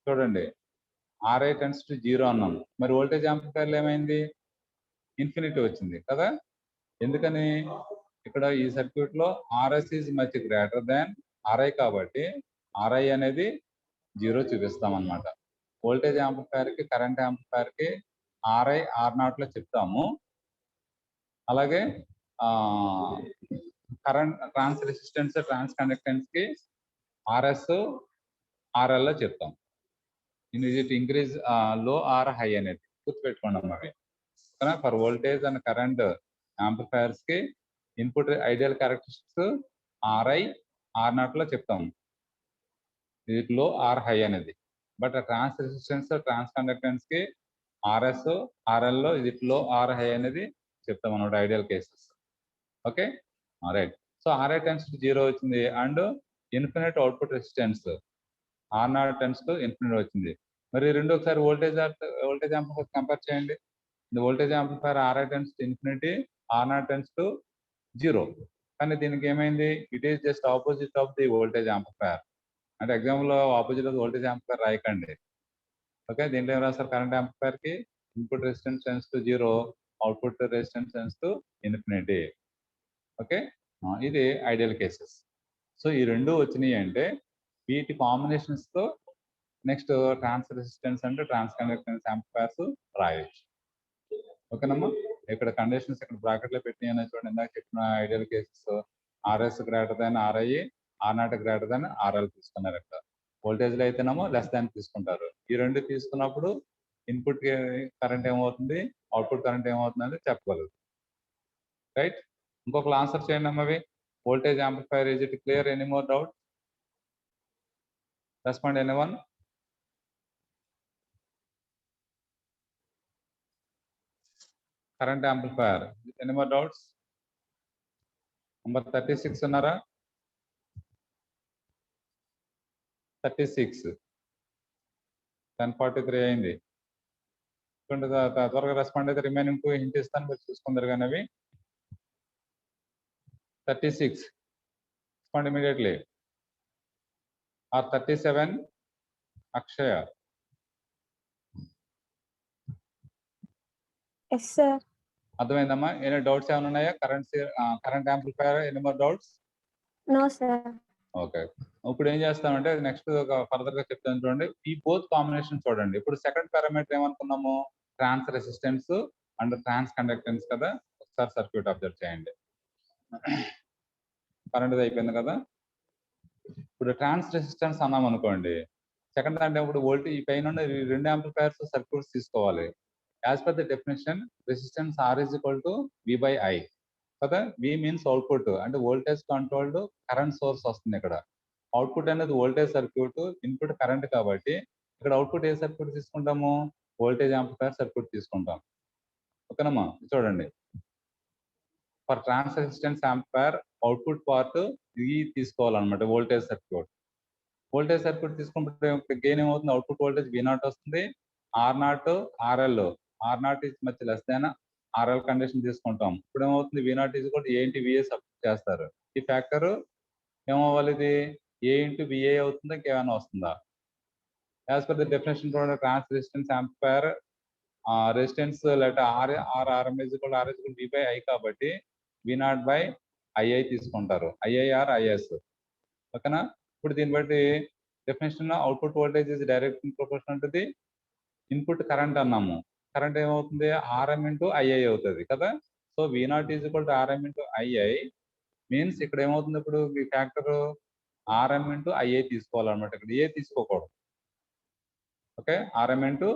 చూడండి, RI tends to 0 అన్నాం. మరి voltage యాంప్లిఫైర్లో ఏమైంది, infinity వచ్చింది కదా. ఎందుకని, ఇక్కడ ఈ సర్క్యూట్ లో RS is much greater than RI కాబట్టి RI అనేది 0 చూపిస్తాం అన్నమాట. వోల్టేజ్ యాంప్లిఫైర్ కి కరెంట్ యాంప్లిఫైర్ కి RI R0 లో చెప్తాము. అలాగే current trans resistance trans conductance కి RS RL లో చెప్తాం. It increase low or high అనేది గుర్తుపెట్టుకోండి అవి. For voltage and current amplifiers కి input ideal characteristics RI R0 low చెప్తాము, ఇది లో ఆర్ హై అనేది. But trans resistance trans conductance కి RS RL లో ఇది లో ఆర్ హై అనేది చెప్తాం అన్నమాట, ideal cases. Okay, right. So RI tends to 0 వచ్చింది and infinite output resistance R0 tends to infinite వచ్చింది. మరి రెండు ఒకసారి వోల్టేజ్ యాంప్లిఫైర్ కంపేర్ చేయండి. Voltage amplifier RI tends to infinity, R0 tends to 0. కానీ దీనికి ఏమైంది, it is just opposite of the voltage amplifier. అంటే ఎగ్జాంపుల్ లో ఆపోజిట్ ఆఫ్ వోల్టేజ్ యాంప్లిఫైర్ రాయకండి. ఓకే, దీంట్లో ఏం రాస్తారు, కరెంట్ యాంప్లిఫైర్ కి input resistance tends to 0, output resistance tends to infinity. Okay, ఇది ఐడియల్ కేసెస్. సో ఈ రెండు వచ్చినాయి అంటే వీటి కాంబినేషన్స్ తో నెక్స్ట్ ట్రాన్స్ రెసిస్టెన్స్ అంటే ట్రాన్స్ కండక్టెన్స్ యాంప్లిఫైర్స్ రాయొచ్చు. ఓకేనమ్మా, ఇక్కడ కండిషన్స్ ఇక్కడ బ్రాకెట్ లో పెట్టిన చూడండి. ఇందాక చెప్పిన ideal cases RS greater than RI, R0 greater than RL తీసుకున్నారు. ఇక్కడ వోల్టేజ్ లో అయితేనేమో లెస్ దాన్ తీసుకుంటారు. ఈ రెండు తీసుకున్నప్పుడు ఇన్పుట్ కరెంట్ ఏమవుతుంది, అవుట్పుట్ కరెంట్ ఏమవుతుంది అనేది చెప్పగలరు. రైట్, ఇంకొక ఆన్సర్ చేయండి అమ్మ. అవి voltage amplifier is it clear, any more doubt? Respond anyone? Current amplifier, any more doubts? Number 36 ఉన్నారా? 36 10:43 అయింది. త్వరగా రెస్పాండ్ అయితే రిమైనింగ్ 2 హింట్ ఇస్తాను, మీరు చూసుకుందరు కానీ. అవి 36 respond immediately. Or 37 Akshaya? Yes sir. అర్థమైందమ్మా? ఏమైనా డౌట్స్ ఏమైనా ఉన్నాయా current amplifier? Any more doubts? No sir. Okay, ఇప్పుడు ఏం చేస్తామంటే నెక్స్ట్ ఫర్దర్ గా చెప్తాను చూడండి. ఈ బోత్ కాంబినేషన్ చూడండి. ఇప్పుడు సెకండ్ పారామీటర్ ఏమనుకున్నాము, trans resistance and trans conductance కదా. ఒకసారి సర్క్యూట్ అబ్జర్వ్ చేయండి. కరెంట్ అయిపోయింది కదా. ఇప్పుడు ట్రాన్స్ రెసిస్టెన్స్ అన్నాం అనుకోండి. సెకండ్ దాంట్లో ఇప్పుడు వోల్టేజ్ ఈ పైన రెండు యాంప్లిఫైర్స్ సర్క్యూట్స్ తీసుకోవాలి. As per the definition resistance R is equal to V/I కదా. V మీన్స్ అవుట్పుట్, అంటే వోల్టేజ్ కంట్రోల్డ్ కరెంట్ సోర్స్ వస్తుంది. ఇక్కడ అవుట్పుట్ అనేది వోల్టేజ్ సర్క్యూట్, ఇన్పుట్ కరెంట్ కాబట్టి ఇక్కడ అవుట్పుట్ ఏ సర్క్యూట్ తీసుకుంటాము, వోల్టేజ్ యాంప్లిఫైర్ సర్క్యూట్ తీసుకుంటాం. ఓకేనమ్మా, చూడండి. For trans resistance amplifier output part ఇది తీసుకోవాలన్నమాట, వోల్టేజ్ సర్క్యూట్. వోల్టేజ్ సర్క్యూట్ తీసుకుంటే గెయిన్ ఏమవుతుంది, అవుట్పుట్ వోల్టేజ్ V0 వస్తుంది. R0 RL, R0 is much less than RL condition తీసుకుంటాం. ఇప్పుడు ఏమవుతుంది, V0 is equal to ఏంటి VA చేస్తారు. ఈ ఫ్యాక్టర్ ఏమవ్వాలి, ఇది A ఇంటూ VA అవుతుందా, ఇంకేమైనా వస్తుందా? As per the definition trans resistance amplifier resistance లేకపోతే RM V/I కాబట్టి V0/II తీసుకుంటారు. II or IS. ఓకేనా? ఇప్పుడు దీన్ని బట్టి definition output voltage is direct proportional to the input current అన్నాము. కరెంట్ ఏమవుతుంది, RM ఇంటూ II అవుతుంది కదా. So V0 RM into II means ఇక్కడ ఏమవుతుంది, ఇప్పుడు ఈ ఫ్యాక్టర్ RM ఇంటూ II తీసుకోవాలన్నమాట. ఇక్కడ ఏ తీసుకోకూడదు. ఓకే, RM ఇంటూ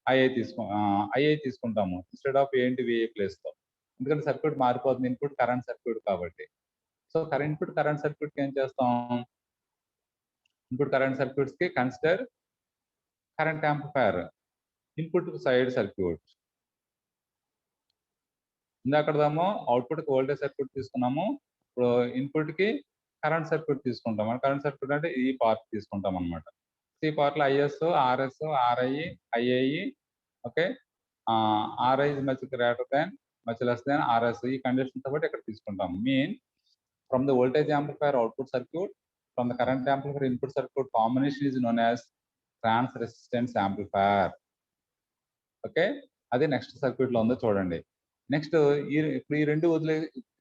II తీసుకుంటాము instead of A into VA ప్లేస్లో. ఎందుకంటే సర్క్యూట్ మారిపోతుంది, ఇన్పుట్ కరెంట్ సర్క్యూట్ కాబట్టి. సో ఇన్పుట్ కరెంట్ సర్క్యూట్కి ఏం చేస్తాం, ఇన్పుట్ కరెంట్ సర్క్యూట్స్కి consider current amplifier input side circuit. ఇందాకడేమో అవుట్పుట్కి వోల్టేజ్ సర్క్యూట్ తీసుకున్నాము, ఇప్పుడు ఇన్పుట్కి కరెంట్ సర్క్యూట్ తీసుకుంటాం. కరెంట్ సర్క్యూట్ అంటే ఈ పార్ట్ తీసుకుంటాం అనమాట. ఈ పార్ట్లో IS, RS, RI, II. Okay, RI is much greater than, much less than RS. ఈ కండిషన్స్ బట్టి ఇక్కడ తీసుకుంటాం. Mean from the voltage amplifier output circuit, from the current amplifier input circuit combination is known as trans resistance amplifier. Okay, అది next circuit లో ఉందో చూడండి. Next ఇప్పుడు ఈ రెండు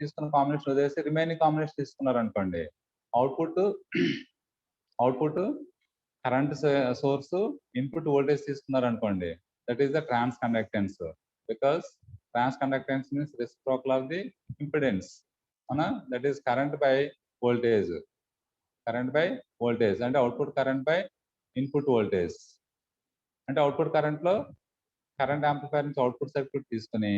తీసుకున్న కాంబినేషన్ వదిలేసి రిమైనింగ్ కాంబినేషన్ తీసుకున్నారు అనుకోండి, output current source, input voltage తీసుకున్నారు అనుకోండి, that is the trans conductance. Because trans conductance means reciprocal of the impedance. అవునా, that is current by voltage అంటే output current by input voltage. అంటే output current లో current amplifier నుంచి output circuit తీసుకుని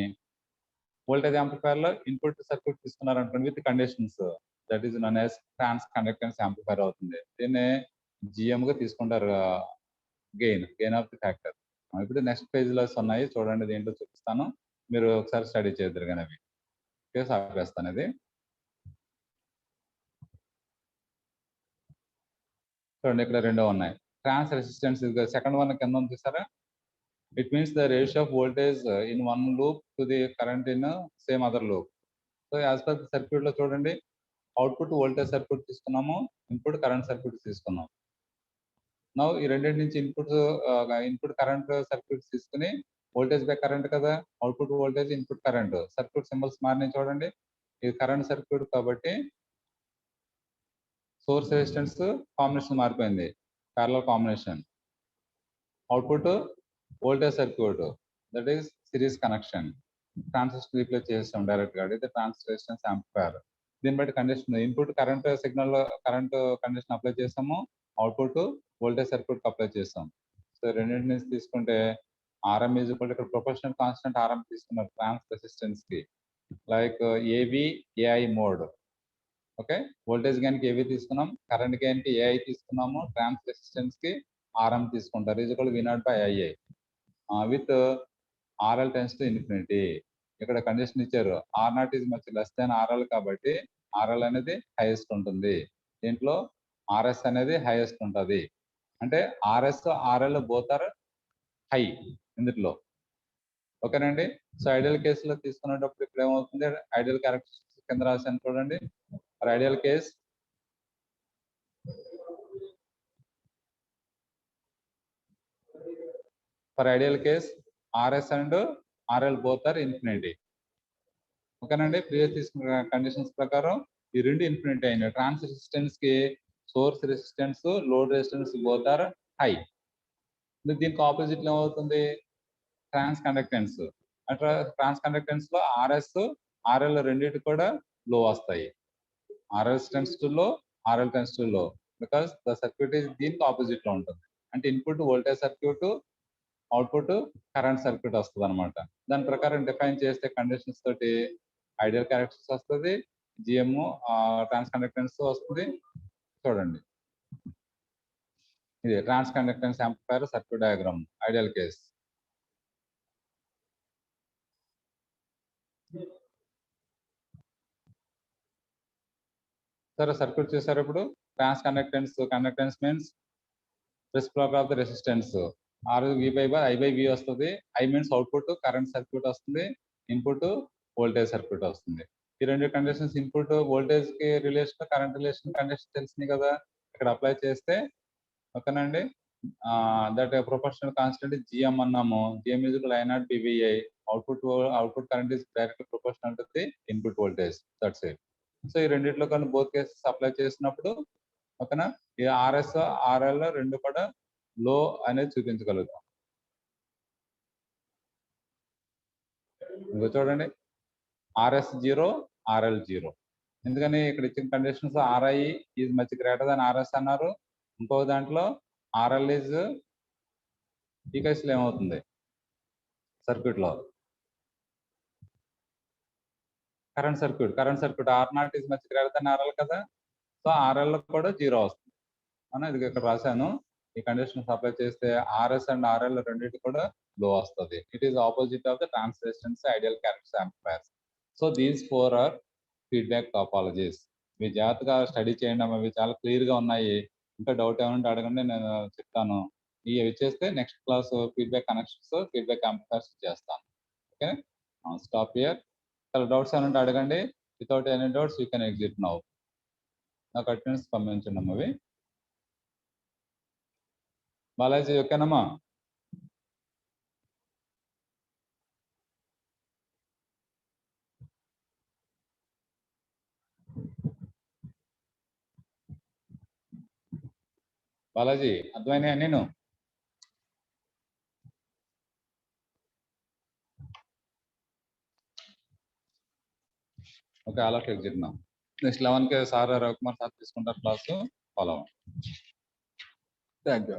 voltage amplifier లో input circuit తీసుకున్నారు అనుకోండి with conditions, that is known as trans conductance amplifier అవుతుంది. దీన్ని GM గా తీసుకుంటారు, గెయిన్ ఆఫ్ ది ఫ్యాక్టర్. ఇప్పుడు నెక్స్ట్ పేజ్ లో ఉన్నాయి చూడండి, దేంట్లో చూపిస్తాను, మీరు ఒకసారి స్టడీ చేద్దరు కానీ అవి కేసు ఆపేస్తాను. ఇది చూడండి, ఇక్కడ రెండో ఉన్నాయి. ట్రాన్స్ రెసిస్టెన్స్ సెకండ్ వన్ కింద ఉంది చూసారా, it means the ratio of voltage in one loop to the current in same other loop. So as per circuit లో చూడండి, అవుట్పుట్ వోల్టేజ్ సర్క్యూట్ తీసుకున్నాము, ఇన్పుట్ కరెంట్ సర్క్యూట్ తీసుకున్నాం. నౌ ఈ రెండింటి నుంచి ఇన్పుట్ కరెంట్ సర్క్యూట్ తీసుకుని వోల్టేజ్ బై కరెంట్ కదా, output voltage input current, circuit symbols మారినాయి చూడండి. ఇది కరెంట్ సర్క్యూట్ కాబట్టి సోర్స్ రెసిస్టెన్స్ కాంబినేషన్ మారిపోయింది, parallel combination. Output voltage circuit, that is series connection. Transistor replace చేస్తాం డైరెక్ట్ గా, అయితే ట్రాన్స్ రెసిస్టెన్స్ యాంప్లిఫైయర్. దీన్ని బట్టి condition input current signal current condition apply చేస్తాము, అవుట్పుట్ వోల్టేజ్ సర్క్యూట్ అప్లై చేస్తాం. సో రెండింటి నుంచి తీసుకుంటే RM ఈజ్ ఈక్వల్ ఇక్కడ ప్రొపోర్షనల్ కాన్స్టెంట్ RM తీసుకున్నారు ట్రాన్స్ రెసిస్టెన్స్ కి, like AV AI mode. Okay, voltage gain కి AV తీసుకున్నాం, కరెంట్ గెయిన్ కి AI తీసుకున్నాము, ట్రాన్స్ రెసిస్టెన్స్ కి RM తీసుకుంటారు. Is equal V0/II with RL tends to infinity. ఇక్కడ కండిషన్ ఇచ్చారు, R0 is much less than RL కాబట్టి RL అనేది హైయెస్ట్ ఉంటుంది, దీంట్లో RS అనేది హైయెస్ట్ ఉంటుంది. అంటే RS RL both are high ఇందులో. ఓకేనండి. సో ఐడియల్ కేసులో తీసుకునేటప్పుడు ఇక్కడ ఏమవుతుంది, ఐడియల్ క్యారెక్టరిస్టిక్స్ కింద రాశాను చూడండి. Ideal case for ideal case RS and RL both are infinity. ఓకేనండి. ప్రీవియస్ తీసుకున్న కండిషన్స్ ప్రకారం ఈ రెండు ఇన్ఫినిటీ అయినాయి. ట్రాన్స్ రెసిస్టెన్స్ కి source resistance, load resistance both are high. దీనికి ఆపోజిట్ లో ఏమవుతుంది, ట్రాన్స్ కండక్టెన్స్. అట్లా ట్రాన్స్ కండక్టెన్స్ లో RS RL రెండింటి కూడా లో వస్తాయి. RS tends to low, RL tends to low, because the circuit is దీనికి ఆపోజిట్ లో ఉంటుంది. అంటే input voltage circuit, output current circuit వస్తుంది అనమాట. దాని ప్రకారం డిఫైన్ చేస్తే కండిషన్స్ తోటి ఐడియల్ క్యారెక్టర్స్ వస్తుంది, GM ట్రాన్స్ కండక్టెన్స్ వస్తుంది. చూడండి, ఇది ట్రాన్స్ conductance amplifier circuit diagram ideal case. సరే, సర్క్యూట్ చూసారు. ఇప్పుడు ట్రాన్స్ conductance means reciprocal of the resistance. I/V వస్తుంది. I means output current circuit వస్తుంది, ఇన్పుట్ వోల్టేజ్ సర్క్యూట్ వస్తుంది. ఈ రెండు కండిషన్స్ ఇన్పుట్ వోల్టేజ్ కి రిలేషన్, కరెంట్ రిలేషన్ కండిషన్ తెలిసింది కదా, ఇక్కడ అప్లై చేస్తే ఓకేనండి. దట్ ప్రొపోర్షనల్ కాన్స్టెంట్ జిఎం అన్నాము. GM is equal I0 PVI. Output current is direct proportional to the input voltage. That's it. So ఈ రెండిట్లో కానీ బోత్ కేసెస్ అప్లై చేసినప్పుడు ఓకేనా, ఈ ఆర్ఎస్ ఆర్ఎల్ రెండు కూడా లో అనేది చూపించగలుగుతాం. ఇంకో చూడండి, ఆర్ఎస్ 0, ఆర్ఎల్ 0. ఎందుకని ఇక్కడ ఇచ్చిన conditions RI is much greater than RS అన్నారు. ఇంకో దాంట్లో ఆర్ఎల్ ఈజ్ ఈ కేసులో ఏమవుతుంది సర్క్యూట్ లో కరెంట్ సర్క్యూట్ ఆర్0 is much greater than RL కదా. సో ఆర్ఎల్ కూడా 0 వస్తుంది. అవునా, ఇది ఇక్కడ రాశాను. ఈ కండిషన్ అప్లై చేస్తే ఆర్ఎస్ అండ్ ఆర్ఎల్ రెండింటి కూడా లో వస్తుంది. It is opposite of the transresistance ideal characters amplifiers. So these 4 are feedback topologies. మీ జాగ్రత్తగా స్టడీ చేయండి అవి చాలా క్లియర్ గా ఉన్నాయి. ఇంకా డౌట్ ఏమంటే అడగండి, నేను చెప్తాను. ఇవి చేస్తే next class feedback connections, feedback amplifiers చేస్తాను. Okay, stop here. చాలా డౌట్స్ ఏమంటే అడగండి. Without any doubts you can exit now. నాకు అటెండెన్స్ పంపించండి అవి. బాలాజీ ఓకేనమ్మా? బాలాజీ అర్థమైనా నేను? ఓకే, ఆల్ ఆఫ్ ఎగ్జిట్ నా. నెక్స్ట్ 11కి సార్ రవికుమార్ సార్ తీసుకుంటారు క్లాసు. ఫాలో అవ్వండి. Thank you.